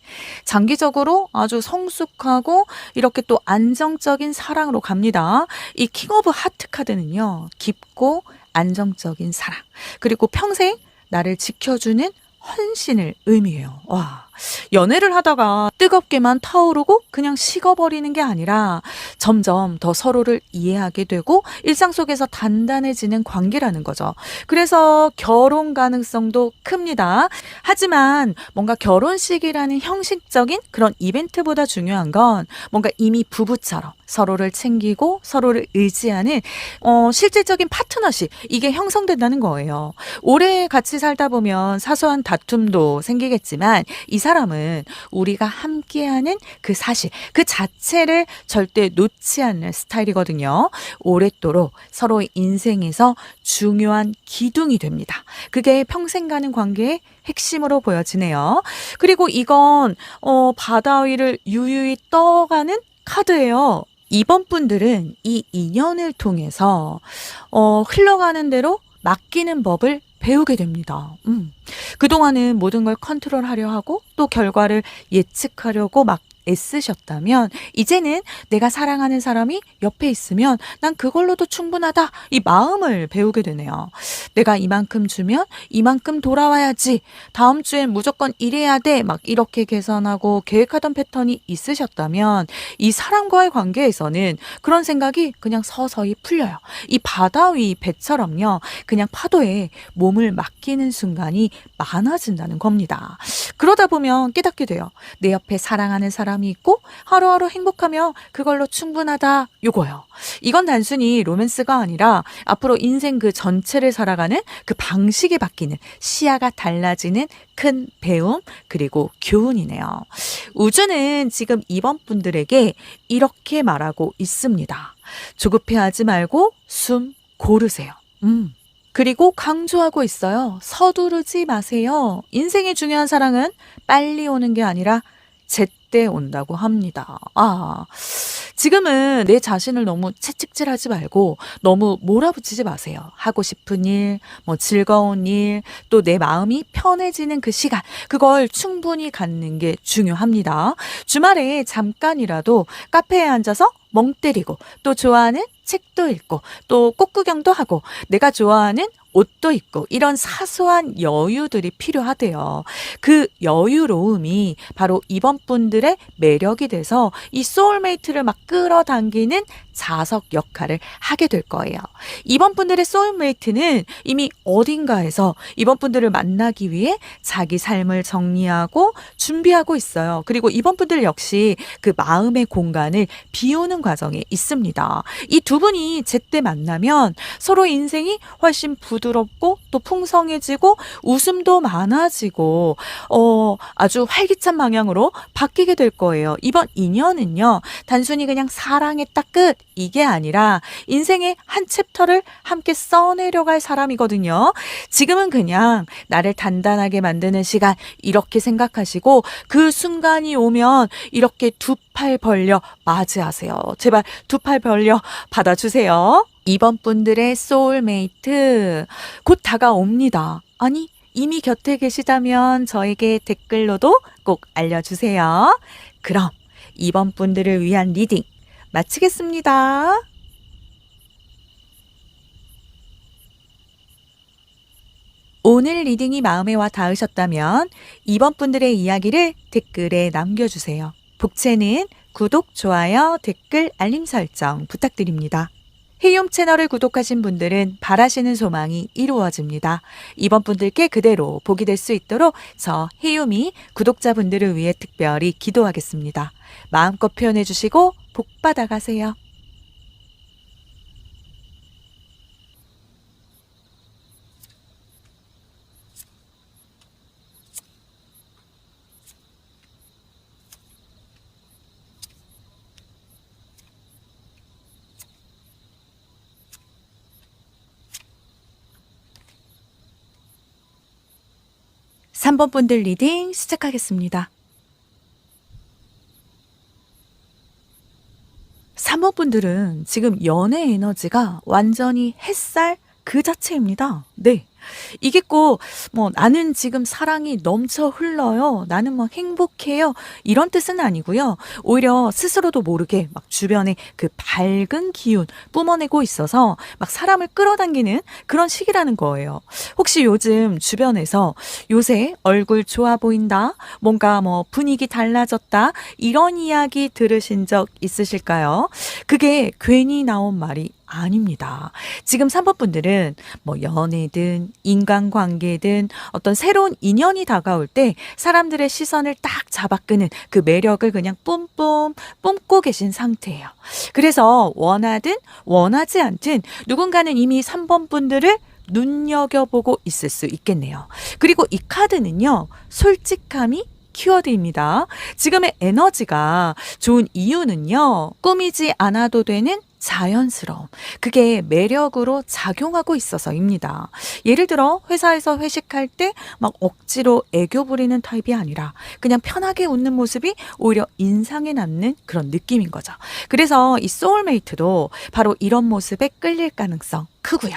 장기적으로 아주 성숙하고 이렇게 또 안정적인 사랑으로 갑니다. 이 킹 오브 하트 카드는요, 깊고 안정적인 사랑, 그리고 평생 나를 지켜주는 헌신을 의미해요. 와, 연애를 하다가 뜨겁게만 타오르고 그냥 식어버리는 게 아니라 점점 더 서로를 이해하게 되고 일상 속에서 단단해지는 관계라는 거죠. 그래서 결혼 가능성도 큽니다. 하지만 뭔가 결혼식이라는 형식적인 그런 이벤트보다 중요한 건 뭔가 이미 부부처럼 서로를 챙기고 서로를 의지하는 실질적인 파트너십 이게 형성된다는 거예요. 오래 같이 살다 보면 사소한 다툼도 생기겠지만 이 사람은 우리가 함께하는 그 사실 그 자체를 절대 놓지 않는 스타일이거든요. 오랫도록 서로의 인생에서 중요한 기둥이 됩니다. 그게 평생 가는 관계의 핵심으로 보여지네요. 그리고 이건 바다 위를 유유히 떠가는 카드예요. 이번 분들은 이 인연을 통해서 흘러가는 대로 맡기는 법을 배우게 됩니다. 그동안은 모든 걸 컨트롤하려 하고 또 결과를 예측하려고 막 애쓰셨다면 이제는 내가 사랑하는 사람이 옆에 있으면 난 그걸로도 충분하다. 이 마음을 배우게 되네요. 내가 이만큼 주면 이만큼 돌아와야지. 다음 주엔 무조건 이래야 돼. 막 이렇게 계산하고 계획하던 패턴이 있으셨다면 이 사람과의 관계에서는 그런 생각이 그냥 서서히 풀려요. 이 바다 위 배처럼요. 그냥 파도에 몸을 맡기는 순간이 많아진다는 겁니다. 그러다 보면 깨닫게 돼요. 내 옆에 사랑하는 사람이 있고 하루하루 행복하며 그걸로 충분하다 요거요. 이건 단순히 로맨스가 아니라 앞으로 인생 그 전체를 살아가는 그 방식이 바뀌는 시야가 달라지는 큰 배움 그리고 교훈이네요. 우주는 지금 이번 분들에게 이렇게 말하고 있습니다. 조급해하지 말고 숨 고르세요. 그리고 강조하고 있어요. 서두르지 마세요. 인생의 중요한 사랑은 빨리 오는 게 아니라 제때 온다고 합니다. 지금은 내 자신을 너무 채찍질하지 말고 너무 몰아붙이지 마세요. 하고 싶은 일, 뭐 즐거운 일, 또 내 마음이 편해지는 그 시간, 그걸 충분히 갖는 게 중요합니다. 주말에 잠깐이라도 카페에 앉아서 멍 때리고 또 좋아하는 책도 읽고 또 꽃구경도 하고 내가 좋아하는 옷도 입고 이런 사소한 여유들이 필요하대요. 그 여유로움이 바로 이번 분들의 매력이 돼서 이 소울메이트를 막 끌어당기는 자석 역할을 하게 될 거예요. 이번 분들의 소울메이트는 이미 어딘가에서 이번 분들을 만나기 위해 자기 삶을 정리하고 준비하고 있어요. 그리고 이번 분들 역시 그 마음의 공간을 비우는 과정에 있습니다. 이 두 분이 제때 만나면 서로 인생이 훨씬 부드럽고 또 풍성해지고 웃음도 많아지고 아주 활기찬 방향으로 바뀌게 될 거예요. 이번 인연은요. 단순히 그냥 사랑했다 끝 이게 아니라 인생의 한 챕터를 함께 써내려갈 사람이거든요. 지금은 그냥 나를 단단하게 만드는 시간 이렇게 생각하시고 그 순간이 오면 이렇게 두 팔 벌려 맞이하세요. 제발 두 팔 벌려 받아주세요. 이번 분들의 소울메이트 곧 다가옵니다. 아니 이미 곁에 계시다면 저에게 댓글로도 꼭 알려주세요. 그럼 이번 분들을 위한 리딩 마치겠습니다. 오늘 리딩이 마음에 와 닿으셨다면 이번 분들의 이야기를 댓글에 남겨주세요. 복채는 구독, 좋아요, 댓글, 알림 설정 부탁드립니다. 헤이옴 채널을 구독하신 분들은 바라시는 소망이 이루어집니다. 이번 분들께 그대로 복이 될 수 있도록 저 헤이옴이 구독자분들을 위해 특별히 기도하겠습니다. 마음껏 표현해 주시고 복 받아가세요. 3번 분들 리딩 시작하겠습니다. 3번 분들은 지금 연애 에너지가 완전히 햇살 그 자체입니다. 네. 이게 꼭 뭐 "나는 지금 사랑이 넘쳐 흘러요. 나는 뭐 행복해요." 이런 뜻은 아니고요. 오히려 스스로도 모르게 막 주변에 그 밝은 기운 뿜어내고 있어서 막 사람을 끌어당기는 그런 시기라는 거예요. 혹시 요즘 주변에서 "요새 얼굴 좋아 보인다." 뭔가 뭐 "분위기 달라졌다." 이런 이야기 들으신 적 있으실까요? 그게 괜히 나온 말이 아닙니다. 지금 3번 분들은 뭐 연애든 인간관계든 어떤 새로운 인연이 다가올 때 사람들의 시선을 딱 잡아끄는 그 매력을 그냥 뿜뿜 뿜고 계신 상태예요. 그래서 원하든 원하지 않든 누군가는 이미 3번 분들을 눈여겨보고 있을 수 있겠네요. 그리고 이 카드는요, 솔직함이 키워드입니다. 지금의 에너지가 좋은 이유는요, 꾸미지 않아도 되는 자연스러움. 그게 매력으로 작용하고 있어서입니다. 예를 들어, 회사에서 회식할 때 막 억지로 애교 부리는 타입이 아니라 그냥 편하게 웃는 모습이 오히려 인상에 남는 그런 느낌인 거죠. 그래서 이 소울메이트도 바로 이런 모습에 끌릴 가능성 크고요.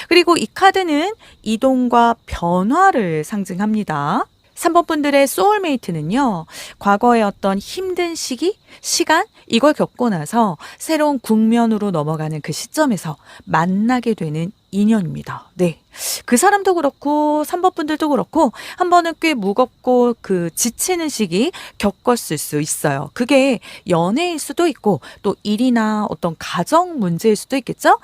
그리고 이 카드는 이동과 변화를 상징합니다. 3번 분들의 소울메이트는요, 과거의 어떤 힘든 시기, 시간, 이걸 겪고 나서 새로운 국면으로 넘어가는 그 시점에서 만나게 되는 인연입니다. 네. 그 사람도 그렇고, 3번 분들도 그렇고, 한 번은 꽤 무겁고 그 지치는 시기 겪었을 수 있어요. 그게 연애일 수도 있고, 또 일이나 어떤 가정 문제일 수도 있겠죠?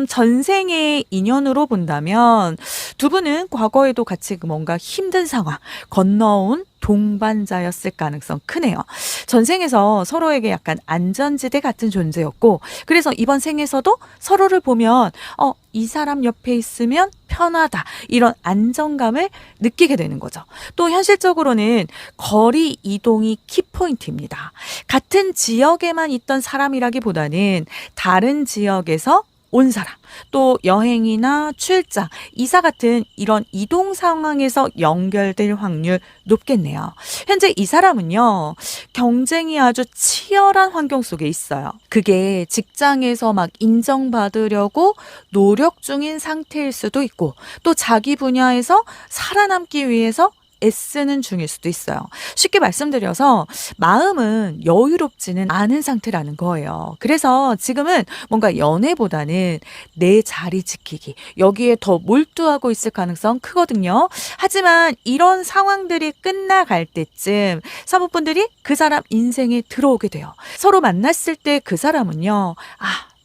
전생의 인연으로 본다면, 두 분은 과거에도 같이 그 뭔가 힘든 상황, 건너온 동반자였을 가능성 크네요. 전생에서 서로에게 약간 안전지대 같은 존재였고, 그래서 이번 생에서도 서로를 보면, 이 사람 옆에 있으면 편하다. 이런 안정감을 느끼게 되는 거죠. 또 현실적으로는 거리 이동이 키포인트입니다. 같은 지역에만 있던 사람이라기보다는 다른 지역에서 온 사람, 또 여행이나 출장, 이사 같은 이런 이동 상황에서 연결될 확률 높겠네요. 현재 이 사람은요, 경쟁이 아주 치열한 환경 속에 있어요. 그게 직장에서 막 인정받으려고 노력 중인 상태일 수도 있고, 또 자기 분야에서 살아남기 위해서 애쓰는 중일 수도 있어요. 쉽게 말씀드려서 마음은 여유롭지는 않은 상태라는 거예요. 그래서 지금은 뭔가 연애보다는 내 자리 지키기, 여기에 더 몰두하고 있을 가능성 크거든요. 하지만 이런 상황들이 끝나갈 때쯤 사모분들이 그 사람 인생에 들어오게 돼요. 서로 만났을 때 그 사람은요,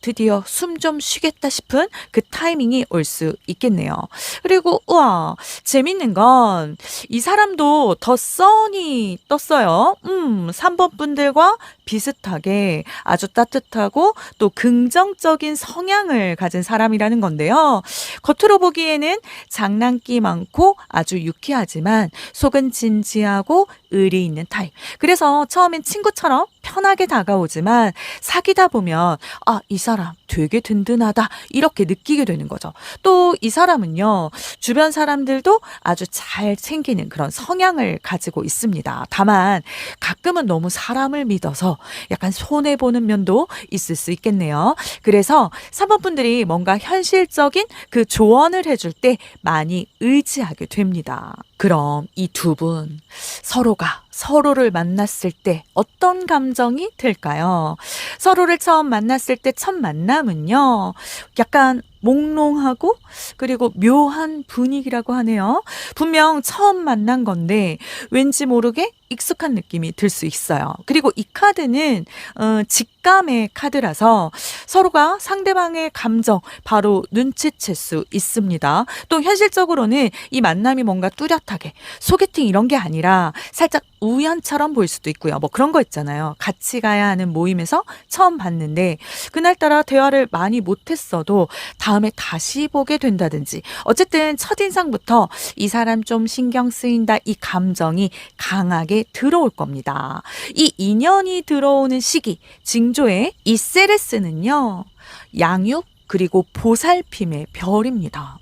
드디어 숨 좀 쉬겠다 싶은 그 타이밍이 올 수 있겠네요. 그리고 우와, 재밌는 건 이 사람도 더 선이 떴어요. 3번 분들과 비슷하게 아주 따뜻하고 또 긍정적인 성향을 가진 사람이라는 건데요. 겉으로 보기에는 장난기 많고 아주 유쾌하지만 속은 진지하고 의리 있는 타입. 그래서 처음엔 친구처럼 편하게 다가오지만 사귀다 보면 이 사람 되게 든든하다 이렇게 느끼게 되는 거죠. 또 이 사람은요, 주변 사람들도 아주 잘 챙기는 그런 성향을 가지고 있습니다. 다만 가끔은 너무 사람을 믿어서 약간 손해보는 면도 있을 수 있겠네요. 그래서 3번 분들이 뭔가 현실적인 그 조언을 해줄 때 많이 의지하게 됩니다. 그럼 이 두 분 서로가 서로를 만났을 때 어떤 감정이 들까요? 서로를 처음 만났을 때 첫 만남은요, 약간 몽롱하고 그리고 묘한 분위기라고 하네요. 분명 처음 만난 건데 왠지 모르게 익숙한 느낌이 들 수 있어요. 그리고 이 카드는 직감의 카드라서 서로가 상대방의 감정 바로 눈치챌 수 있습니다. 또 현실적으로는 이 만남이 뭔가 뚜렷하게 소개팅 이런 게 아니라 살짝 우연처럼 보일 수도 있고요. 뭐 그런 거 있잖아요. 같이 가야 하는 모임에서 처음 봤는데 그날따라 대화를 많이 못했어도 다음에 다시 보게 된다든지, 어쨌든 첫인상부터 이 사람 좀 신경 쓰인다, 이 감정이 강하게 들어올 겁니다. 이 인연이 들어오는 시기, 징조의 이 세레스는요, 양육 그리고 보살핌의 별입니다.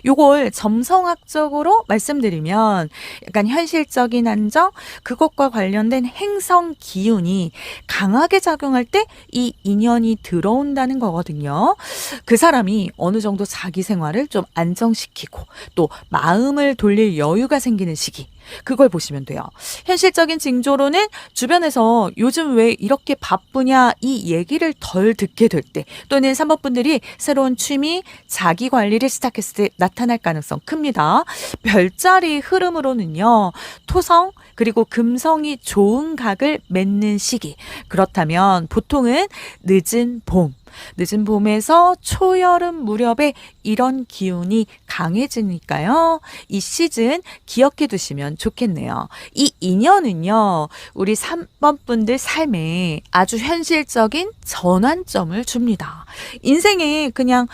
요걸 점성학적으로 말씀드리면 약간 현실적인 안정, 그것과 관련된 행성 기운이 강하게 작용할 때 이 인연이 들어온다는 거거든요. 그 사람이 어느 정도 자기 생활을 좀 안정시키고 또 마음을 돌릴 여유가 생기는 시기. 그걸 보시면 돼요. 현실적인 징조로는 주변에서 요즘 왜 이렇게 바쁘냐 이 얘기를 덜 듣게 될 때, 또는 3번 분들이 새로운 취미, 자기 관리를 시작했을 때 나타날 가능성 큽니다. 별자리 흐름으로는요. 토성 그리고 금성이 좋은 각을 맺는 시기. 그렇다면 보통은 늦은 봄, 늦은 봄에서 초여름 무렵에 이런 기운이 강해지니까요. 이 시즌 기억해 두시면 좋겠네요. 이 인연은요, 우리 3번 분들 삶에 아주 현실적인 전환점을 줍니다. 인생에 그냥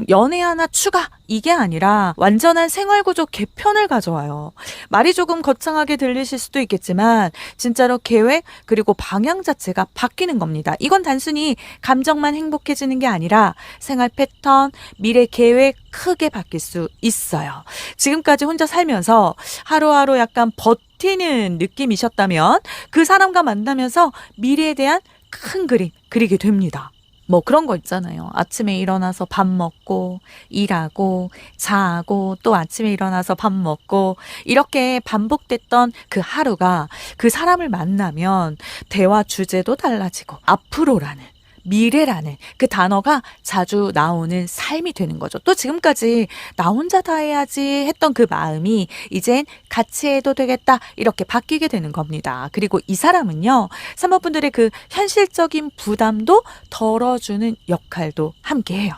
연애 하나 추가 이게 아니라 완전한 생활구조 개편을 가져와요. 말이 조금 거창하게 들리실 수도 있겠지만 진짜로 계획 그리고 방향 자체가 바뀌는 겁니다. 이건 단순히 감정만 행복해지는 게 아니라 생활 패턴, 미래 계획 크게 바뀔 수 있어요. 지금까지 혼자 살면서 하루하루 약간 버티는 느낌이셨다면 그 사람과 만나면서 미래에 대한 큰 그림 그리게 됩니다. 뭐 그런 거 있잖아요. 아침에 일어나서 밥 먹고 일하고 자고 또 아침에 일어나서 밥 먹고 이렇게 반복됐던 그 하루가 그 사람을 만나면 대화 주제도 달라지고 앞으로라는 미래라는 그 단어가 자주 나오는 삶이 되는 거죠. 또 지금까지 나 혼자 다 해야지 했던 그 마음이 이젠 같이 해도 되겠다 이렇게 바뀌게 되는 겁니다. 그리고 이 사람은요. 사모분들의 그 현실적인 부담도 덜어주는 역할도 함께해요.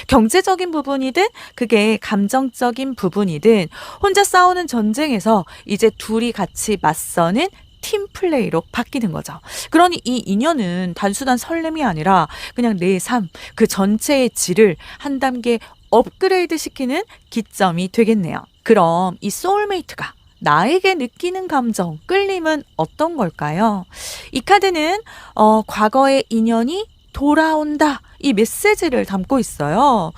경제적인 부분이든 그게 감정적인 부분이든 혼자 싸우는 전쟁에서 이제 둘이 같이 맞서는 팀플레이로 바뀌는 거죠. 그러니 이 인연은 단순한 설렘이 아니라 그냥 내 삶, 그 전체의 질을 한 단계 업그레이드 시키는 기점이 되겠네요. 그럼 이 소울메이트가 나에게 느끼는 감정, 끌림은 어떤 걸까요? 이 카드는 과거의 인연이 돌아온다. 이 메시지를 담고 있어요.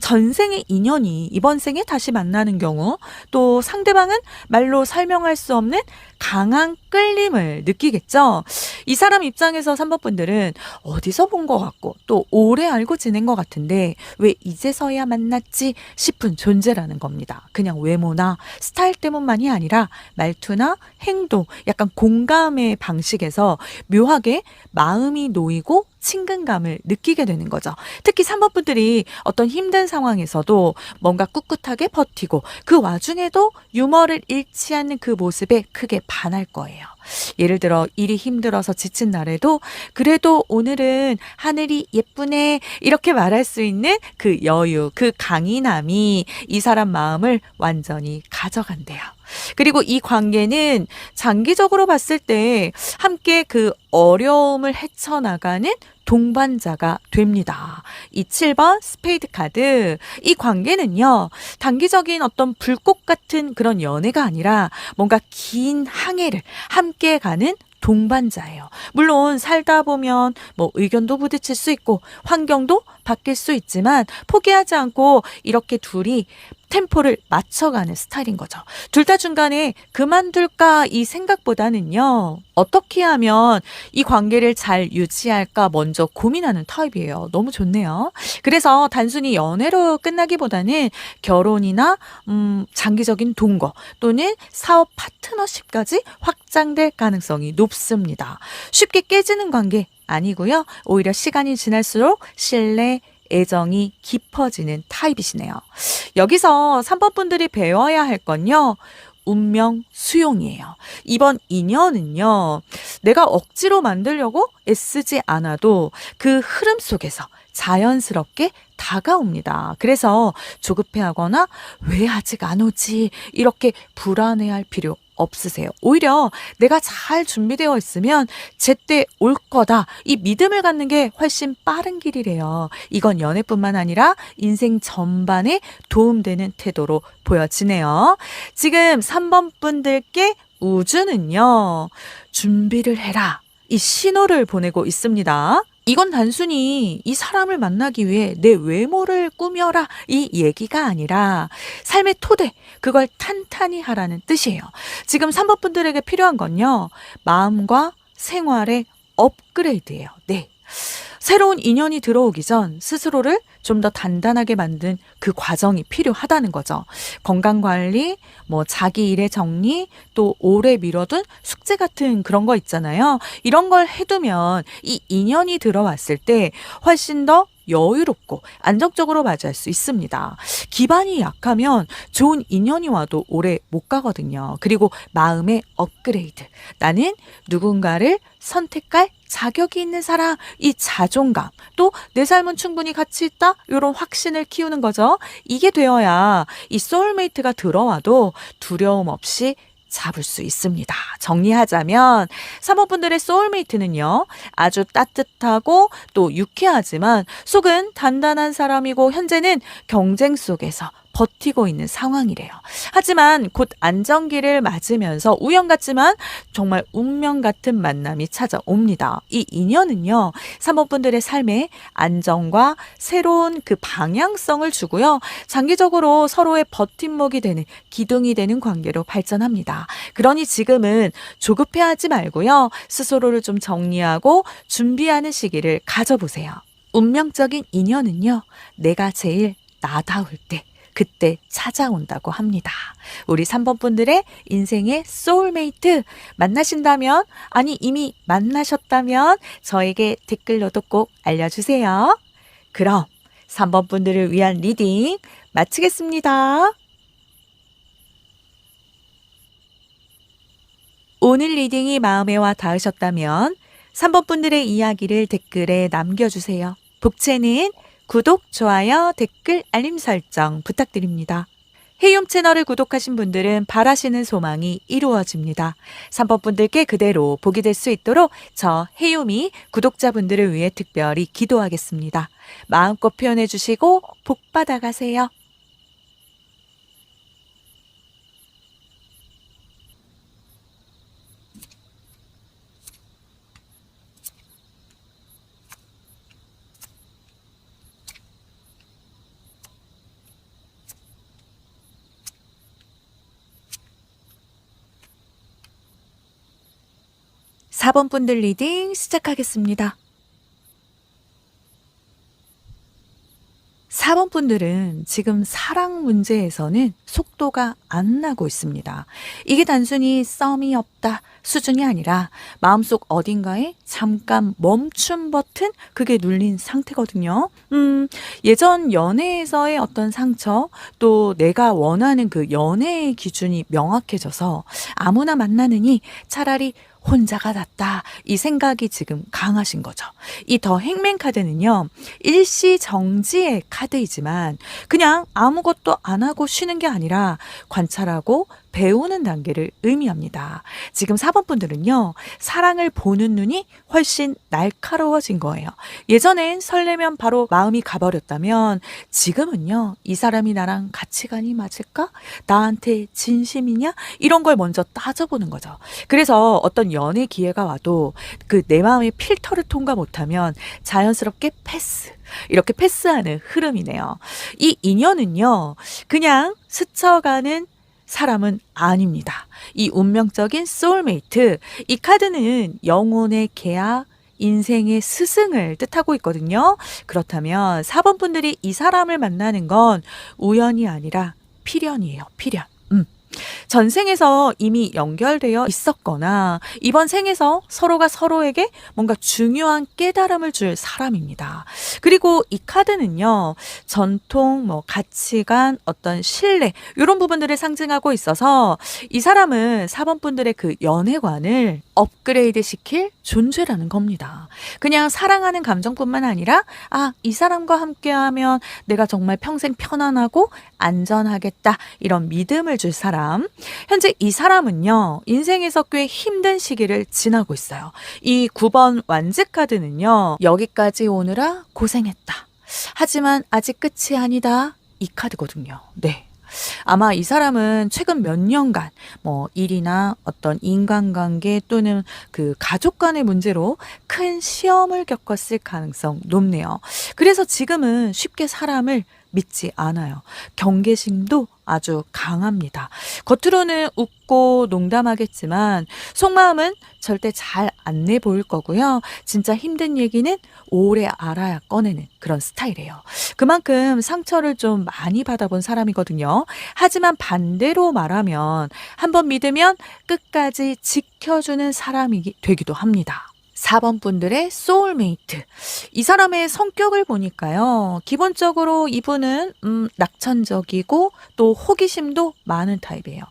전생의 인연이 이번 생에 다시 만나는 경우, 또 상대방은 말로 설명할 수 없는 강한 끌림을 느끼겠죠. 이 사람 입장에서 3번 분들은 어디서 본 것 같고 또 오래 알고 지낸 것 같은데 왜 이제서야 만났지 싶은 존재라는 겁니다. 그냥 외모나 스타일 때문만이 아니라 말투나 행동, 약간 공감의 방식에서 묘하게 마음이 놓이고 친근감을 느끼게 되는 거죠. 특히 3번 분들이 어떤 힘든 상황에서도 뭔가 꿋꿋하게 버티고 그 와중에도 유머를 잃지 않는 그 모습에 크게 반할 거예요. 예를 들어 일이 힘들어서 지친 날에도 그래도 오늘은 하늘이 예쁘네 이렇게 말할 수 있는 그 여유, 그 강인함이 이 사람 마음을 완전히 가져간대요. 그리고 이 관계는 장기적으로 봤을 때 함께 그 어려움을 헤쳐나가는 동반자가 됩니다. 이 7번 스페이드 카드, 이 관계는요, 단기적인 어떤 불꽃 같은 그런 연애가 아니라 뭔가 긴 항해를 함께 가는 동반자예요. 물론 살다 보면 뭐 의견도 부딪힐 수 있고 환경도 바뀔 수 있지만 포기하지 않고 이렇게 둘이 템포를 맞춰가는 스타일인 거죠. 둘 다 중간에 그만둘까 이 생각보다는요. 어떻게 하면 이 관계를 잘 유지할까 먼저 고민하는 타입이에요. 너무 좋네요. 그래서 단순히 연애로 끝나기보다는 결혼이나 장기적인 동거 또는 사업 파트너십까지 확장될 가능성이 높습니다. 쉽게 깨지는 관계 아니고요. 오히려 시간이 지날수록 신뢰, 애정이 깊어지는 타입이시네요. 여기서 3번 분들이 배워야 할 건요. 운명 수용이에요. 이번 인연은요. 내가 억지로 만들려고 애쓰지 않아도 그 흐름 속에서 자연스럽게 다가옵니다. 그래서 조급해하거나 왜 아직 안 오지 이렇게 불안해할 필요 없으세요. 오히려 내가 잘 준비되어 있으면 제때 올 거다. 이 믿음을 갖는 게 훨씬 빠른 길이래요. 이건 연애뿐만 아니라 인생 전반에 도움되는 태도로 보여지네요. 지금 3번 분들께 우주는요. 준비를 해라. 이 신호를 보내고 있습니다. 이건 단순히 이 사람을 만나기 위해 내 외모를 꾸며라 이 얘기가 아니라 삶의 토대, 그걸 탄탄히 하라는 뜻이에요. 지금 3번 분들에게 필요한 건요. 마음과 생활의 업그레이드예요. 네. 새로운 인연이 들어오기 전 스스로를 좀 더 단단하게 만든 그 과정이 필요하다는 거죠. 건강 관리, 뭐 자기 일의 정리, 또 오래 미뤄둔 숙제 같은 그런 거 있잖아요. 이런 걸 해두면 이 인연이 들어왔을 때 훨씬 더 여유롭고 안정적으로 맞이할 수 있습니다. 기반이 약하면 좋은 인연이 와도 오래 못 가거든요. 그리고 마음의 업그레이드. 나는 누군가를 선택할 자격이 있는 사람, 이 자존감, 또 내 삶은 충분히 가치 있다, 이런 확신을 키우는 거죠. 이게 되어야 이 소울메이트가 들어와도 두려움 없이 잡을 수 있습니다. 정리하자면 3번 분들의 소울메이트는요. 아주 따뜻하고 또 유쾌하지만 속은 단단한 사람이고 현재는 경쟁 속에서 버티고 있는 상황이래요. 하지만 곧 안정기를 맞으면서 우연 같지만 정말 운명 같은 만남이 찾아옵니다. 이 인연은요. 3번 분들의 삶에 안정과 새로운 그 방향성을 주고요. 장기적으로 서로의 버팀목이 되는 기둥이 되는 관계로 발전합니다. 그러니 지금은 조급해하지 말고요. 스스로를 좀 정리하고 준비하는 시기를 가져보세요. 운명적인 인연은요. 내가 제일 나다울 때 그때 찾아온다고 합니다. 우리 3번 분들의 인생의 소울메이트 만나신다면, 아니 이미 만나셨다면 저에게 댓글로도 꼭 알려주세요. 그럼 3번 분들을 위한 리딩 마치겠습니다. 오늘 리딩이 마음에 와 닿으셨다면 3번 분들의 이야기를 댓글에 남겨주세요. 복채는 구독, 좋아요, 댓글, 알림 설정 부탁드립니다. 헤이홈 채널을 구독하신 분들은 바라시는 소망이 이루어집니다. 3번 분들께 그대로 복이 될 수 있도록 저 헤이홈이 구독자분들을 위해 특별히 기도하겠습니다. 마음껏 표현해 주시고 복 받아가세요. 4번 분들 리딩 시작하겠습니다. 4번 분들은 지금 사랑 문제에서는 속도가 안 나고 있습니다. 이게 단순히 썸이 없다 수준이 아니라 마음속 어딘가에 잠깐 멈춤 버튼 그게 눌린 상태거든요. 예전 연애에서의 어떤 상처 또 내가 원하는 그 연애의 기준이 명확해져서 아무나 만나느니 차라리 혼자가 낫다. 이 생각이 지금 강하신 거죠. 이 더 행맨 카드는요. 일시정지의 카드이지만 그냥 아무것도 안 하고 쉬는 게 아니라 관찰하고 배우는 단계를 의미합니다. 지금 4번 분들은요. 사랑을 보는 눈이 훨씬 날카로워진 거예요. 예전엔 설레면 바로 마음이 가버렸다면 지금은요. 이 사람이 나랑 가치관이 맞을까? 나한테 진심이냐? 이런 걸 먼저 따져보는 거죠. 그래서 어떤 연애 기회가 와도 그 내 마음의 필터를 통과 못하면 자연스럽게 패스. 이렇게 패스하는 흐름이네요. 이 인연은요. 그냥 스쳐가는 사람은 아닙니다. 이 운명적인 소울메이트, 이 카드는 영혼의 계약, 인생의 스승을 뜻하고 있거든요. 그렇다면 4번 분들이 이 사람을 만나는 건 우연이 아니라 필연이에요. 필연. 전생에서 이미 연결되어 있었거나 이번 생에서 서로가 서로에게 뭔가 중요한 깨달음을 줄 사람입니다. 그리고 이 카드는요. 전통, 가치관, 어떤 신뢰 이런 부분들을 상징하고 있어서 이 사람은 4번 분들의 그 연애관을 업그레이드 시킬 존재라는 겁니다. 그냥 사랑하는 감정뿐만 아니라 이 사람과 함께하면 내가 정말 평생 편안하고 안전하겠다 이런 믿음을 줄 사람. 현재 이 사람은요. 인생에서 꽤 힘든 시기를 지나고 있어요. 이 9번 완즈 카드는요. 여기까지 오느라 고생했다. 하지만 아직 끝이 아니다. 이 카드거든요. 네. 아마 이 사람은 최근 몇 년간 뭐 일이나 어떤 인간관계 또는 그 가족 간의 문제로 큰 시험을 겪었을 가능성 높네요. 그래서 지금은 쉽게 사람을 믿지 않아요. 경계심도 아주 강합니다. 겉으로는 웃고 농담하겠지만 속마음은 절대 잘 안 내 보일 거고요. 진짜 힘든 얘기는 오래 알아야 꺼내는 그런 스타일이에요. 그만큼 상처를 좀 많이 받아본 사람이거든요. 하지만 반대로 말하면 한번 믿으면 끝까지 지켜주는 사람이 되기도 합니다. 4번 분들의 소울메이트. 이 사람의 성격을 보니까요. 기본적으로 이분은 낙천적이고 또 호기심도 많은 타입이에요.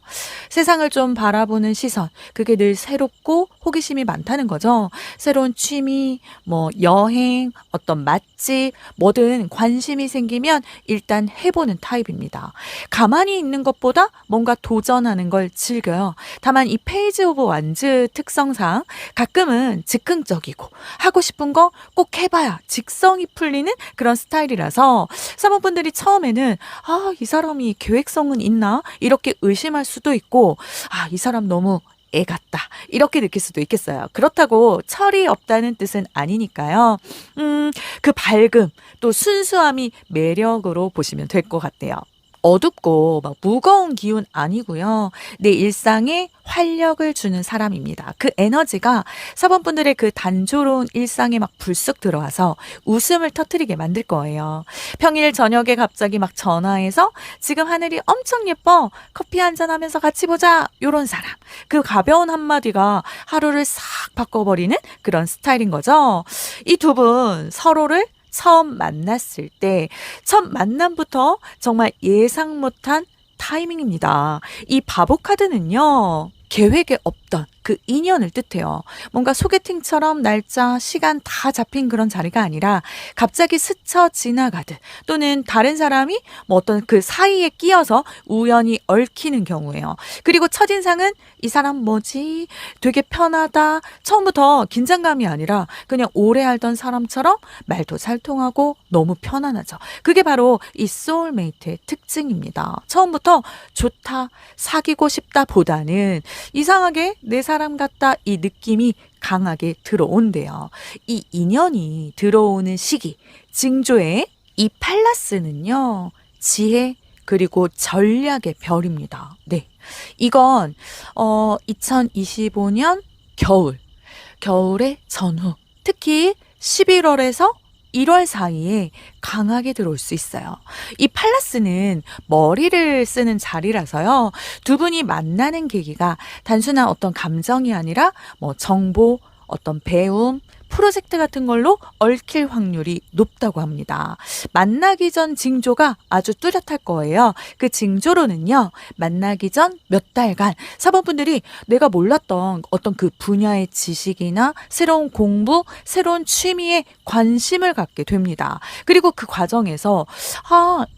세상을 좀 바라보는 시선. 그게 늘 새롭고 호기심이 많다는 거죠. 새로운 취미, 뭐 여행, 어떤 맛집, 뭐든 관심이 생기면 일단 해보는 타입입니다. 가만히 있는 것보다 뭔가 도전하는 걸 즐겨요. 다만 이 페이지 오브 완즈 특성상 가끔은 즉흥적이고 하고 싶은 거 꼭 해봐야 직성이 풀리는 그런 스타일이라서 사모분들이 처음에는 이 사람이 계획성은 있나? 이렇게 의심할 수도 있고 이 사람 너무 애 같다. 이렇게 느낄 수도 있겠어요. 그렇다고 철이 없다는 뜻은 아니니까요. 그 밝음, 또 순수함이 매력으로 보시면 될 것 같아요. 어둡고 막 무거운 기운 아니고요. 내 일상에 활력을 주는 사람입니다. 그 에너지가 사번분들의 그 단조로운 일상에 막 불쑥 들어와서 웃음을 터뜨리게 만들 거예요. 평일 저녁에 갑자기 막 전화해서 지금 하늘이 엄청 예뻐. 커피 한잔 하면서 같이 보자. 요런 사람. 그 가벼운 한마디가 하루를 싹 바꿔버리는 그런 스타일인 거죠. 이 두 분 서로를 처음 만났을 때 첫 만남부터 정말 예상 못한 타이밍입니다. 이 바보 카드는요. 계획에 없던 그 인연을 뜻해요. 뭔가 소개팅처럼 날짜, 시간 다 잡힌 그런 자리가 아니라 갑자기 스쳐 지나가듯 또는 다른 사람이 뭐 어떤 그 사이에 끼어서 우연히 얽히는 경우예요. 그리고 첫인상은 이 사람 뭐지? 되게 편하다. 처음부터 긴장감이 아니라 그냥 오래 알던 사람처럼 말도 잘 통하고 너무 편안하죠. 그게 바로 이 소울메이트의 특징입니다. 처음부터 좋다, 사귀고 싶다 보다는 이상하게 내 사람 같다 이 느낌이 강하게 들어온대요. 이 인연이 들어오는 시기, 징조의 이 팔라스는요. 지혜 그리고 전략의 별입니다. 네. 이건 2025년 겨울의 전후, 특히 11월에서 1월 사이에 강하게 들어올 수 있어요. 이 팔라스는 머리를 쓰는 자리라서요. 두 분이 만나는 계기가 단순한 어떤 감정이 아니라 뭐 정보, 어떤 배움, 프로젝트 같은 걸로 얽힐 확률이 높다고 합니다. 만나기 전 징조가 아주 뚜렷할 거예요. 그 징조로는요. 만나기 전 몇 달간 사범분들이 내가 몰랐던 어떤 그 분야의 지식이나 새로운 공부, 새로운 취미에 관심을 갖게 됩니다. 그리고 그 과정에서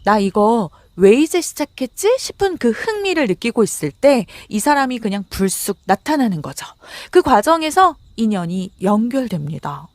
나 이거 왜 이제 시작했지 싶은 그 흥미를 느끼고 있을 때 이 사람이 그냥 불쑥 나타나는 거죠. 그 과정에서 인연이 연결됩니다.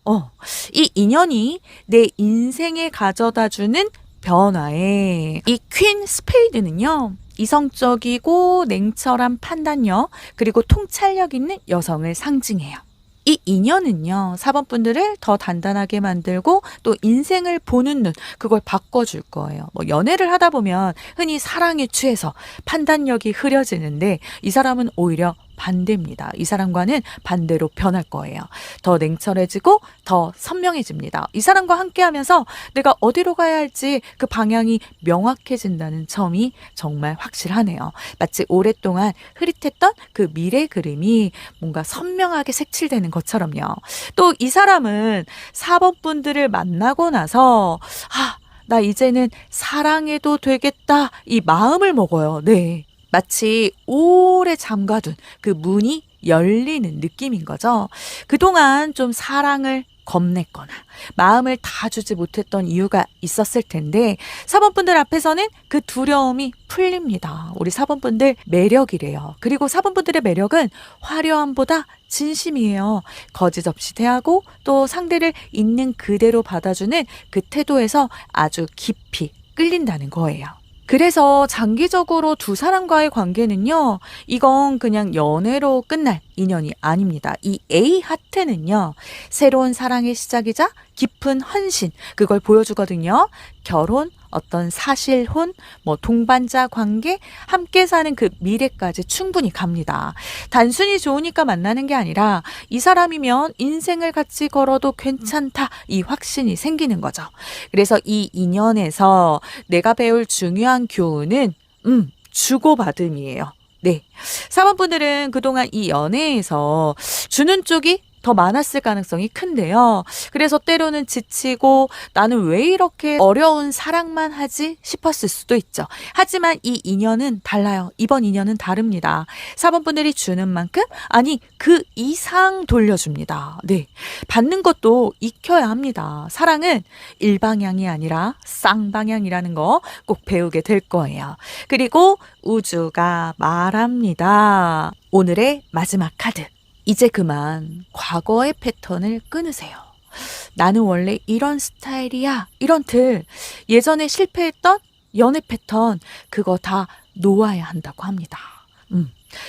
이 인연이 내 인생에 가져다주는 변화에 이 퀸 스페이드는요. 이성적이고 냉철한 판단력 그리고 통찰력 있는 여성을 상징해요. 이 인연은요. 4번 분들을 더 단단하게 만들고 또 인생을 보는 눈 그걸 바꿔줄 거예요. 뭐 연애를 하다 보면 흔히 사랑에 취해서 판단력이 흐려지는데 이 사람은 오히려 반대입니다. 이 사람과는 반대로 변할 거예요. 더 냉철해지고 더 선명해집니다. 이 사람과 함께하면서 내가 어디로 가야 할지 그 방향이 명확해진다는 점이 정말 확실하네요. 마치 오랫동안 흐릿했던 그 미래 그림이 뭔가 선명하게 색칠되는 것처럼요. 또 이 사람은 4번 분들을 만나고 나서 나 이제는 사랑해도 되겠다 이 마음을 먹어요. 네. 마치 오래 잠가둔 그 문이 열리는 느낌인 거죠. 그동안 좀 사랑을 겁냈거나 마음을 다 주지 못했던 이유가 있었을 텐데 4번 분들 앞에서는 그 두려움이 풀립니다. 우리 4번 분들 매력이래요. 그리고 4번 분들의 매력은 화려함보다 진심이에요. 거짓 없이 대하고 또 상대를 있는 그대로 받아주는 그 태도에서 아주 깊이 끌린다는 거예요. 그래서 장기적으로 두 사람과의 관계는요, 이건 그냥 연애로 끝날 인연이 아닙니다. 이 A 하트는요, 새로운 사랑의 시작이자 깊은 헌신, 그걸 보여주거든요. 결혼, 어떤 사실혼, 뭐 동반자 관계, 함께 사는 그 미래까지 충분히 갑니다. 단순히 좋으니까 만나는 게 아니라 이 사람이면 인생을 같이 걸어도 괜찮다, 이 확신이 생기는 거죠. 그래서 이 인연에서 내가 배울 중요한 교훈은 주고받음이에요. 네. 사모분들은 그동안 이 연애에서 주는 쪽이 더 많았을 가능성이 큰데요. 그래서 때로는 지치고 나는 왜 이렇게 어려운 사랑만 하지 싶었을 수도 있죠. 하지만 이 인연은 달라요. 이번 인연은 다릅니다. 사모분들이 주는 만큼 아니 그 이상 돌려줍니다. 네. 받는 것도 익혀야 합니다. 사랑은 일방향이 아니라 쌍방향이라는 거 꼭 배우게 될 거예요. 그리고 우주가 말합니다. 오늘의 마지막 카드. 이제 그만 과거의 패턴을 끊으세요. 나는 원래 이런 스타일이야. 이런 틀. 예전에 실패했던 연애 패턴, 그거 다 놓아야 한다고 합니다.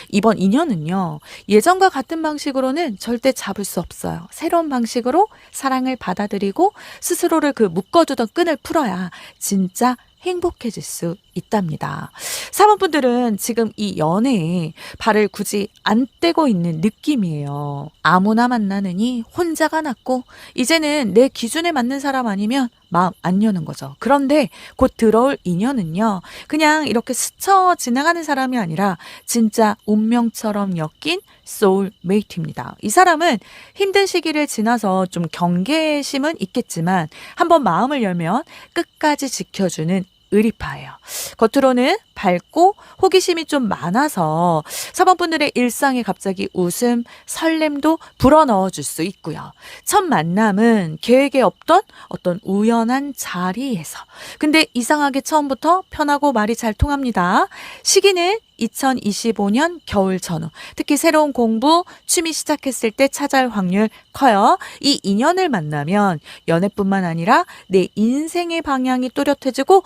이번 인연은요, 예전과 같은 방식으로는 절대 잡을 수 없어요. 새로운 방식으로 사랑을 받아들이고 스스로를 그 묶어두던 끈을 풀어야 진짜 행복해질 수 있답니다. 사모분들은 지금 이 연애에 발을 굳이 안 떼고 있는 느낌이에요. 아무나 만나느니 혼자가 낫고 이제는 내 기준에 맞는 사람 아니면 마음 안 여는 거죠. 그런데 곧 들어올 인연은요, 그냥 이렇게 스쳐 지나가는 사람이 아니라 진짜 운명처럼 엮인 소울메이트입니다. 이 사람은 힘든 시기를 지나서 좀 경계심은 있겠지만 한번 마음을 열면 끝까지 지켜주는 의리파예요. 겉으로는 밝고 호기심이 좀 많아서 사모분들의 일상에 갑자기 웃음, 설렘도 불어넣어 줄 수 있고요. 첫 만남은 계획에 없던 어떤 우연한 자리에서. 근데 이상하게 처음부터 편하고 말이 잘 통합니다. 시기는 2025년 겨울 전후. 특히 새로운 공부, 취미 시작했을 때 찾아올 확률 커요. 이 인연을 만나면 연애뿐만 아니라 내 인생의 방향이 또렷해지고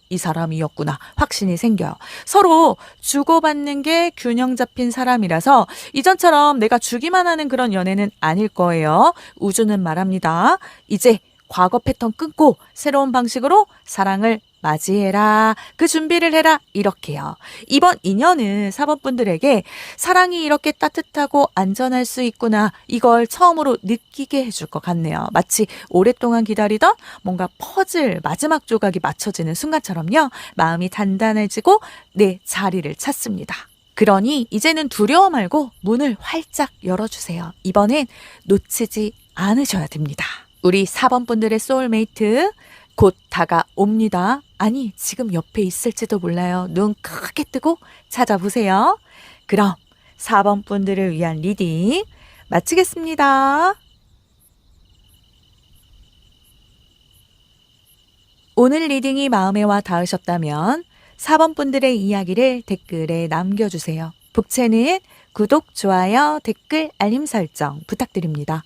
이 사람이었구나 확신이 생겨요. 서로 주고받는 게 균형 잡힌 사람이라서 이전처럼 내가 주기만 하는 그런 연애는 아닐 거예요. 우주는 말합니다. 이제 과거 패턴 끊고 새로운 방식으로 사랑을 맞이해라. 그 준비를 해라. 이렇게요. 이번 인연은 사모분들에게 사랑이 이렇게 따뜻하고 안전할 수 있구나. 이걸 처음으로 느끼게 해줄 것 같네요. 마치 오랫동안 기다리던 뭔가 퍼즐 마지막 조각이 맞춰지는 순간처럼요. 마음이 단단해지고 내 자리를 찾습니다. 그러니 이제는 두려워 말고 문을 활짝 열어주세요. 이번엔 놓치지 않으셔야 됩니다. 우리 4번 분들의 소울메이트 곧 다가옵니다. 아니, 지금 옆에 있을지도 몰라요. 눈 크게 뜨고 찾아보세요. 그럼 4번 분들을 위한 리딩 마치겠습니다. 오늘 리딩이 마음에 와 닿으셨다면 4번 분들의 이야기를 댓글에 남겨주세요. 북채는 구독, 좋아요, 댓글, 알림 설정 부탁드립니다.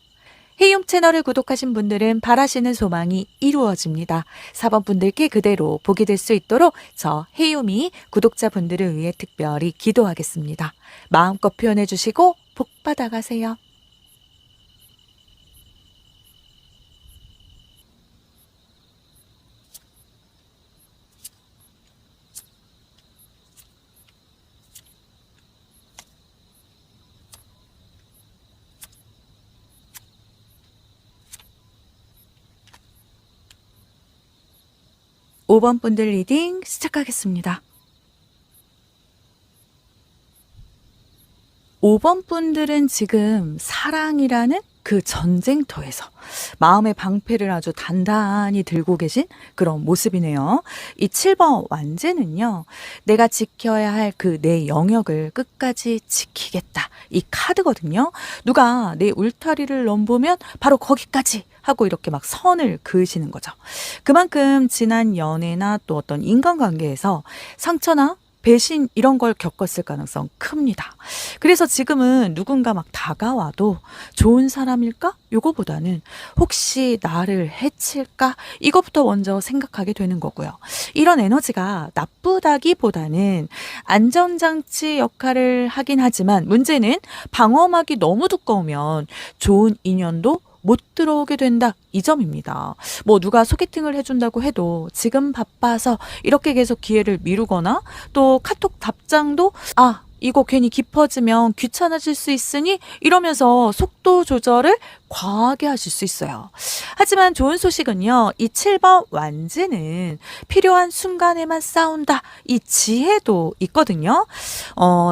헤이움 채널을 구독하신 분들은 바라시는 소망이 이루어집니다. 4번 분들께 그대로 보게 될 수 있도록 저 헤이움이 구독자분들을 위해 특별히 기도하겠습니다. 마음껏 표현해 주시고 복 받아가세요. 5번 분들 리딩 시작하겠습니다. 5번 분들은 지금 사랑이라는 그 전쟁터에서 마음의 방패를 아주 단단히 들고 계신 그런 모습이네요. 이 7번 완제는요, 내가 지켜야 할 그 내 영역을 끝까지 지키겠다. 이 카드거든요. 누가 내 울타리를 넘보면 바로 거기까지 하고 이렇게 막 선을 그으시는 거죠. 그만큼 지난 연애나 또 어떤 인간관계에서 상처나 배신 이런 걸 겪었을 가능성 큽니다. 그래서 지금은 누군가 막 다가와도 좋은 사람일까? 요거보다는 혹시 나를 해칠까? 이것부터 먼저 생각하게 되는 거고요. 이런 에너지가 나쁘다기보다는 안전장치 역할을 하긴 하지만 문제는 방어막이 너무 두꺼우면 좋은 인연도 못 들어오게 된다. 이 점입니다. 뭐 누가 소개팅을 해준다고 해도 지금 바빠서 이렇게 계속 기회를 미루거나 또 카톡 답장도 이거 괜히 깊어지면 귀찮아질 수 있으니 이러면서 속도 조절을 과하게 하실 수 있어요. 하지만 좋은 소식은요. 이 7번 완지는 필요한 순간에만 싸운다. 이 지혜도 있거든요.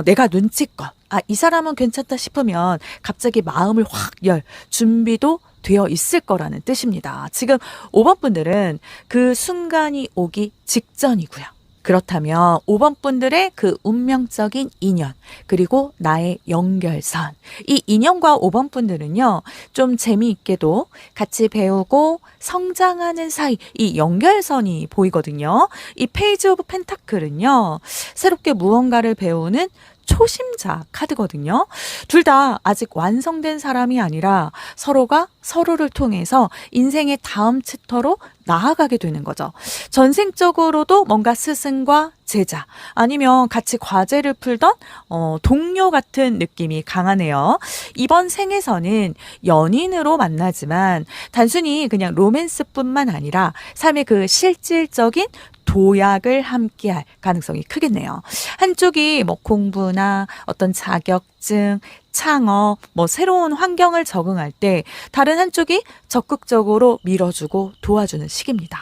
내가 눈치껏 이 사람은 괜찮다 싶으면 갑자기 마음을 확 열 준비도 되어 있을 거라는 뜻입니다. 지금 5번 분들은 그 순간이 오기 직전이고요. 그렇다면 5번 분들의 그 운명적인 인연 그리고 나의 연결선 이 인연과 5번 분들은요 좀 재미있게도 같이 배우고 성장하는 사이 이 연결선이 보이거든요. 이 페이지 오브 펜타클은요 새롭게 무언가를 배우는 초심자 카드거든요. 둘 다 아직 완성된 사람이 아니라 서로가 서로를 통해서 인생의 다음 챕터로 나아가게 되는 거죠. 전생적으로도 뭔가 스승과 제자 아니면 같이 과제를 풀던 동료 같은 느낌이 강하네요. 이번 생에서는 연인으로 만나지만 단순히 그냥 로맨스뿐만 아니라 삶의 그 실질적인 도약을 함께할 가능성이 크겠네요. 한쪽이 뭐 공부나 어떤 자격증, 창업, 뭐 새로운 환경을 적응할 때 다른 한쪽이 적극적으로 밀어주고 도와주는 시기입니다.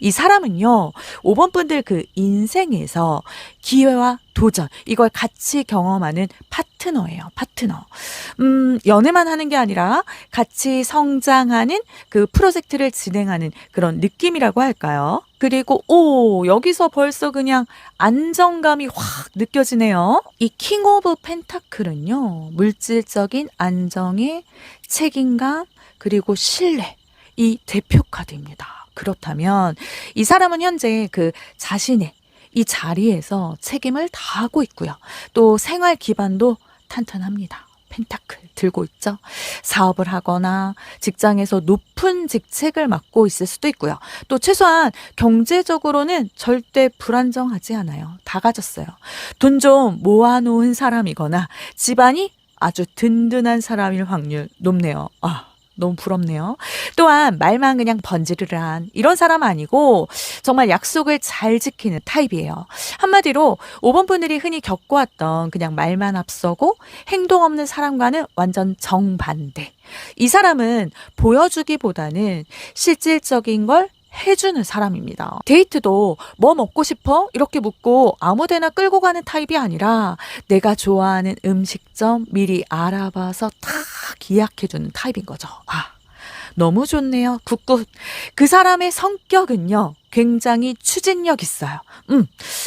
이 사람은요, 5번 분들 그 인생에서 기회와 도전, 이걸 같이 경험하는 파트너예요, 파트너. 연애만 하는 게 아니라 같이 성장하는 그 프로젝트를 진행하는 그런 느낌이라고 할까요? 그리고, 여기서 벌써 그냥 안정감이 확 느껴지네요. 이 킹 오브 펜타클은요, 물질적인 안정의 책임감, 그리고 신뢰, 이 대표 카드입니다. 그렇다면 이 사람은 현재 그 자신의 이 자리에서 책임을 다하고 있고요. 또 생활 기반도 탄탄합니다. 펜타클 들고 있죠. 사업을 하거나 직장에서 높은 직책을 맡고 있을 수도 있고요. 또 최소한 경제적으로는 절대 불안정하지 않아요. 다 가졌어요. 돈 좀 모아놓은 사람이거나 집안이 아주 든든한 사람일 확률 높네요. 너무 부럽네요. 또한 말만 그냥 번지르르한 이런 사람 아니고 정말 약속을 잘 지키는 타입이에요. 한마디로 5번 분들이 흔히 겪어왔던 그냥 말만 앞서고 행동 없는 사람과는 완전 정반대. 이 사람은 보여주기보다는 실질적인 걸 해주는 사람입니다. 데이트도 뭐 먹고 싶어? 이렇게 묻고 아무데나 끌고 가는 타입이 아니라 내가 좋아하는 음식점 미리 알아봐서 다 예약해주는 타입인 거죠. 너무 좋네요. 굿굿. 그 사람의 성격은요. 굉장히 추진력 있어요.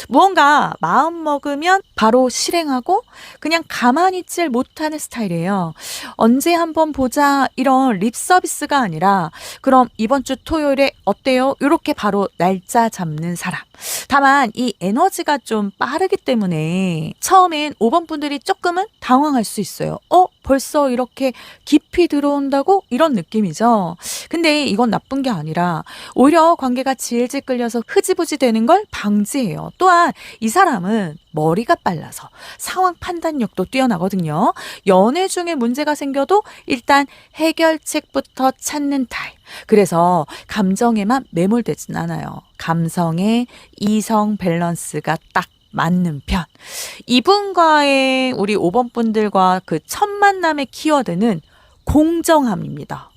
무언가 마음 먹으면 바로 실행하고 그냥 가만히 있질 못하는 스타일이에요. 언제 한번 보자 이런 립 서비스가 아니라 그럼 이번 주 토요일에 어때요? 이렇게 바로 날짜 잡는 사람. 다만 이 에너지가 좀 빠르기 때문에 처음엔 5번 분들이 조금은 당황할 수 있어요. 벌써 이렇게 깊이 들어온다고? 이런 느낌이죠. 근데 이건 나쁜 게 아니라 오히려 관계가 질질 끌려서 흐지부지 되는 걸 방지해요. 또한 이 사람은 머리가 빨라서 상황 판단력도 뛰어나거든요. 연애 중에 문제가 생겨도 일단 해결책부터 찾는 타입. 그래서 감정에만 매몰되진 않아요. 감성에 이성 밸런스가 딱 맞는 편. 이분과의 우리 5번 분들과 그 첫 만남의 키워드는 공정함입니다.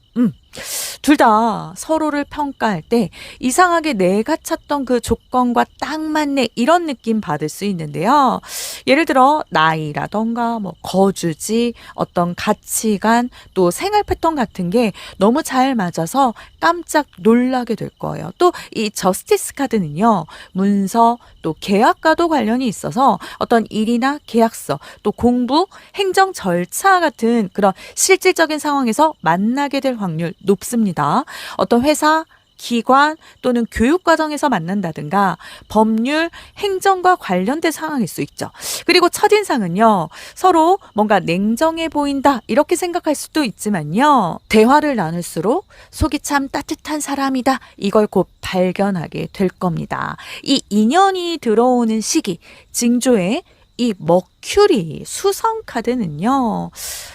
둘 다 서로를 평가할 때 이상하게 내가 찾던 그 조건과 딱 맞네 이런 느낌 받을 수 있는데요. 예를 들어 나이라던가 뭐 거주지, 어떤 가치관, 또 생활 패턴 같은 게 너무 잘 맞아서 깜짝 놀라게 될 거예요. 또 이 저스티스 카드는요. 문서, 또 계약과도 관련이 있어서 어떤 일이나 계약서, 또 공부, 행정 절차 같은 그런 실질적인 상황에서 만나게 될 확률 높습니다. 어떤 회사, 기관 또는 교육 과정에서 만난다든가 법률, 행정과 관련된 상황일 수 있죠. 그리고 첫인상은요, 서로 뭔가 냉정해 보인다 이렇게 생각할 수도 있지만요, 대화를 나눌수록 속이 참 따뜻한 사람이다 이걸 곧 발견하게 될 겁니다. 이 인연이 들어오는 시기, 징조에 이 머큐리 수성 카드는요,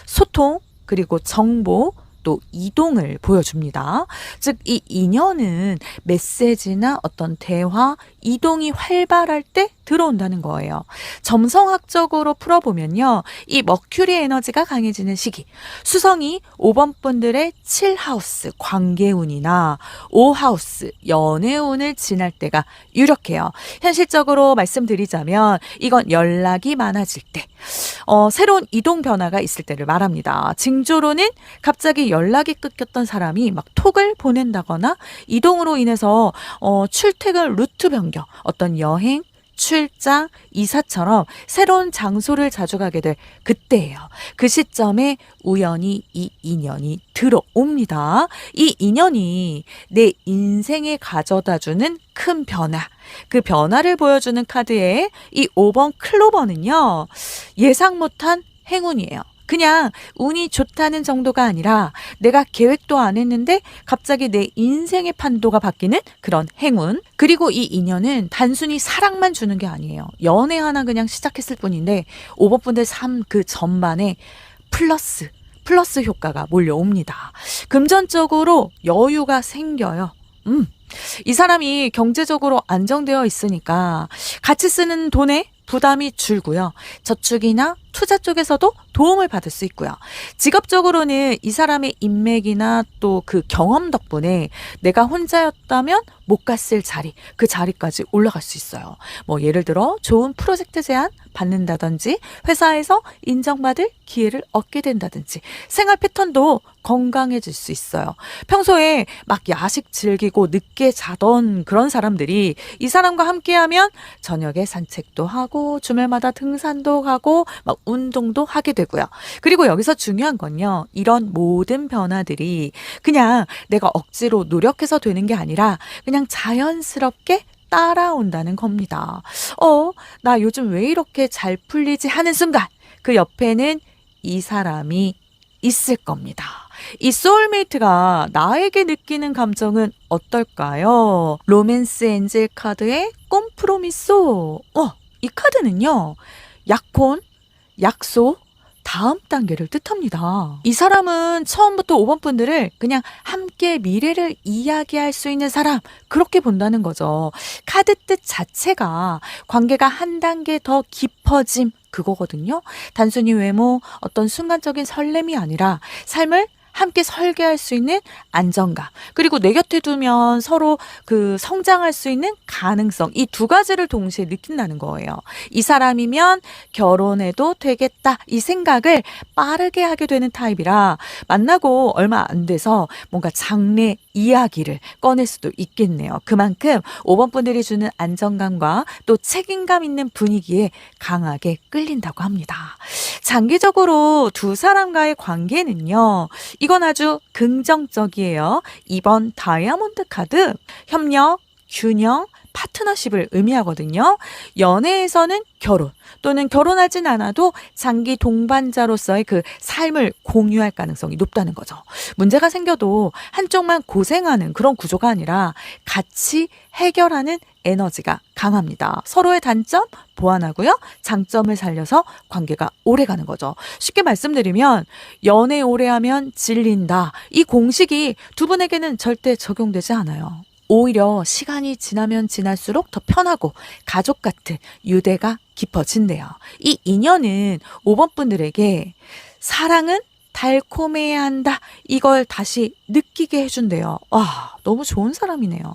소통 그리고 정보 또 이동을 보여줍니다. 즉, 이 인연은 메시지나 어떤 대화, 이동이 활발할 때 들어온다는 거예요. 점성학적으로 풀어보면요, 이 머큐리 에너지가 강해지는 시기, 수성이 5번 분들의 7하우스 관계운이나 5하우스 연애운을 지날 때가 유력해요. 현실적으로 말씀드리자면 이건 연락이 많아질 때, 새로운 이동 변화가 있을 때를 말합니다. 징조로는 갑자기 연락이 끊겼던 사람이 막 톡을 보낸다거나 이동으로 인해서 출퇴근 루트 변경, 어떤 여행, 출장, 이사처럼 새로운 장소를 자주 가게 될 그때예요. 그 시점에 우연히 이 인연이 들어옵니다. 이 인연이 내 인생에 가져다주는 큰 변화, 그 변화를 보여주는 카드의 이 5번 클로버는요, 예상 못한 행운이에요. 그냥 운이 좋다는 정도가 아니라 내가 계획도 안 했는데 갑자기 내 인생의 판도가 바뀌는 그런 행운. 그리고 이 인연은 단순히 사랑만 주는 게 아니에요. 연애 하나 그냥 시작했을 뿐인데 5번 분들 삶 그 전반에 플러스 효과가 몰려옵니다. 금전적으로 여유가 생겨요. 이 사람이 경제적으로 안정되어 있으니까 같이 쓰는 돈에 부담이 줄고요. 저축이나 투자 쪽에서도 도움을 받을 수 있고요. 직업적으로는 이 사람의 인맥이나 또 그 경험 덕분에 내가 혼자였다면 못 갔을 자리, 그 자리까지 올라갈 수 있어요. 뭐 예를 들어 좋은 프로젝트 제안 받는다든지 회사에서 인정받을 기회를 얻게 된다든지 생활 패턴도 건강해질 수 있어요. 평소에 막 야식 즐기고 늦게 자던 그런 사람들이 이 사람과 함께하면 저녁에 산책도 하고 주말마다 등산도 가고 막 운동도 하게 되고요. 그리고 여기서 중요한 건요, 이런 모든 변화들이 그냥 내가 억지로 노력해서 되는 게 아니라 그냥 자연스럽게 따라온다는 겁니다. 나 요즘 왜 이렇게 잘 풀리지 하는 순간 그 옆에는 이 사람이 있을 겁니다. 이 소울메이트가 나에게 느끼는 감정은 어떨까요? 로맨스 엔젤 카드의 꼼프로미소. 이 카드는요, 약혼, 약속, 다음 단계를 뜻합니다. 이 사람은 처음부터 5번 분들을 그냥 함께 미래를 이야기할 수 있는 사람, 그렇게 본다는 거죠. 카드 뜻 자체가 관계가 한 단계 더 깊어짐, 그거거든요. 단순히 외모, 어떤 순간적인 설렘이 아니라 삶을 함께 설계할 수 있는 안정감, 그리고 내 곁에 두면 서로 그 성장할 수 있는 가능성, 이 두 가지를 동시에 느낀다는 거예요. 이 사람이면 결혼해도 되겠다, 이 생각을 빠르게 하게 되는 타입이라 만나고 얼마 안 돼서 뭔가 장래 이야기를 꺼낼 수도 있겠네요. 그만큼 5번 분들이 주는 안정감과 또 책임감 있는 분위기에 강하게 끌린다고 합니다. 장기적으로 두 사람과의 관계는요, 이건 아주 긍정적이에요. 2번 다이아몬드 카드, 협력, 균형, 파트너십을 의미하거든요. 연애에서는 결혼 또는 결혼하진 않아도 장기 동반자로서의 그 삶을 공유할 가능성이 높다는 거죠. 문제가 생겨도 한쪽만 고생하는 그런 구조가 아니라 같이 해결하는 에너지가 강합니다. 서로의 단점 보완하고요, 장점을 살려서 관계가 오래가는 거죠. 쉽게 말씀드리면 연애 오래하면 질린다, 이 공식이 두 분에게는 절대 적용되지 않아요. 오히려 시간이 지나면 지날수록 더 편하고 가족 같은 유대가 깊어진대요. 이 인연은 5번 분들에게 사랑은 달콤해야 한다, 이걸 다시 느끼게 해준대요. 너무 좋은 사람이네요.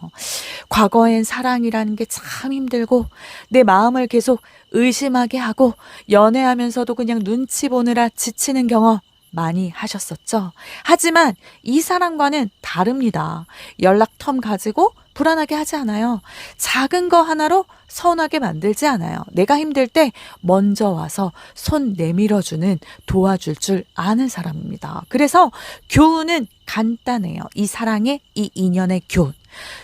과거엔 사랑이라는 게 참 힘들고 내 마음을 계속 의심하게 하고 연애하면서도 그냥 눈치 보느라 지치는 경험 많이 하셨었죠. 하지만 이 사람과는 다릅니다. 연락 텀 가지고 불안하게 하지 않아요. 작은 거 하나로 서운하게 만들지 않아요. 내가 힘들 때 먼저 와서 손 내밀어주는, 도와줄 줄 아는 사람입니다. 그래서 교훈은 간단해요. 이 사랑의, 이 인연의 교훈.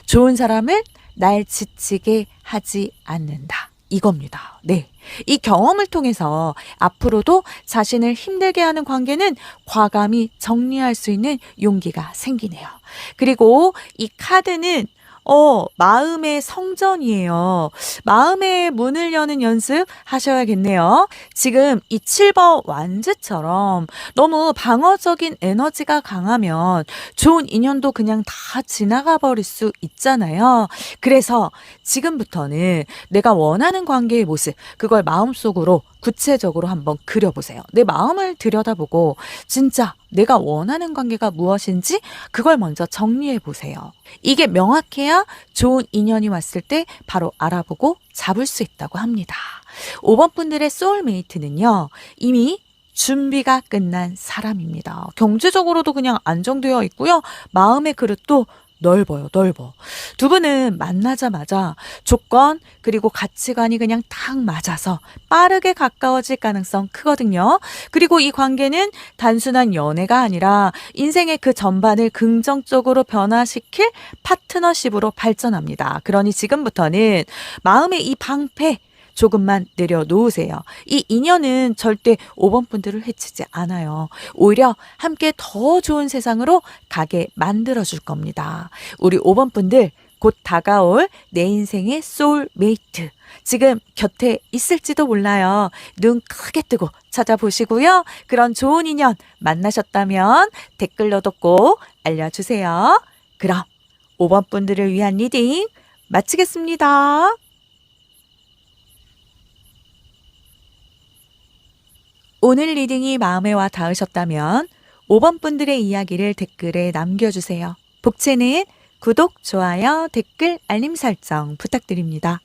좋은 사람을 날 지치게 하지 않는다. 이겁니다. 네. 이 경험을 통해서 앞으로도 자신을 힘들게 하는 관계는 과감히 정리할 수 있는 용기가 생기네요. 그리고 이 카드는 마음의 성전이에요. 마음의 문을 여는 연습 하셔야겠네요. 지금 이 7번 완즈처럼 너무 방어적인 에너지가 강하면 좋은 인연도 그냥 다 지나가 버릴 수 있잖아요. 그래서 지금부터는 내가 원하는 관계의 모습, 그걸 마음속으로 구체적으로 한번 그려보세요. 내 마음을 들여다보고 진짜 내가 원하는 관계가 무엇인지 그걸 먼저 정리해 보세요. 이게 명확해야 좋은 인연이 왔을 때 바로 알아보고 잡을 수 있다고 합니다. 5번 분들의 소울메이트는요, 이미 준비가 끝난 사람입니다. 경제적으로도 그냥 안정되어 있고요. 마음의 그릇도 넓어요, 넓어. 두 분은 만나자마자 조건 그리고 가치관이 그냥 딱 맞아서 빠르게 가까워질 가능성 크거든요. 그리고 이 관계는 단순한 연애가 아니라 인생의 그 전반을 긍정적으로 변화시킬 파트너십으로 발전합니다. 그러니 지금부터는 마음의 이 방패 조금만 내려놓으세요. 이 인연은 절대 5번 분들을 해치지 않아요. 오히려 함께 더 좋은 세상으로 가게 만들어줄 겁니다. 우리 5번 분들 곧 다가올 내 인생의 소울메이트. 지금 곁에 있을지도 몰라요. 눈 크게 뜨고 찾아보시고요. 그런 좋은 인연 만나셨다면 댓글로도 꼭 알려주세요. 그럼 5번 분들을 위한 리딩 마치겠습니다. 오늘 리딩이 마음에 와 닿으셨다면 5번 분들의 이야기를 댓글에 남겨주세요. 복채는 구독, 좋아요, 댓글, 알림 설정 부탁드립니다.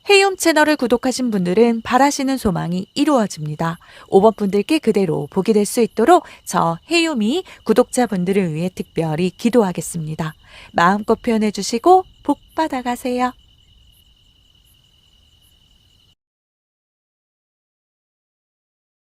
헤이홈 채널을 구독하신 분들은 바라시는 소망이 이루어집니다. 5번 분들께 그대로 복이 될 수 있도록 저 헤이홈이 구독자분들을 위해 특별히 기도하겠습니다. 마음껏 표현해 주시고 복 받아가세요.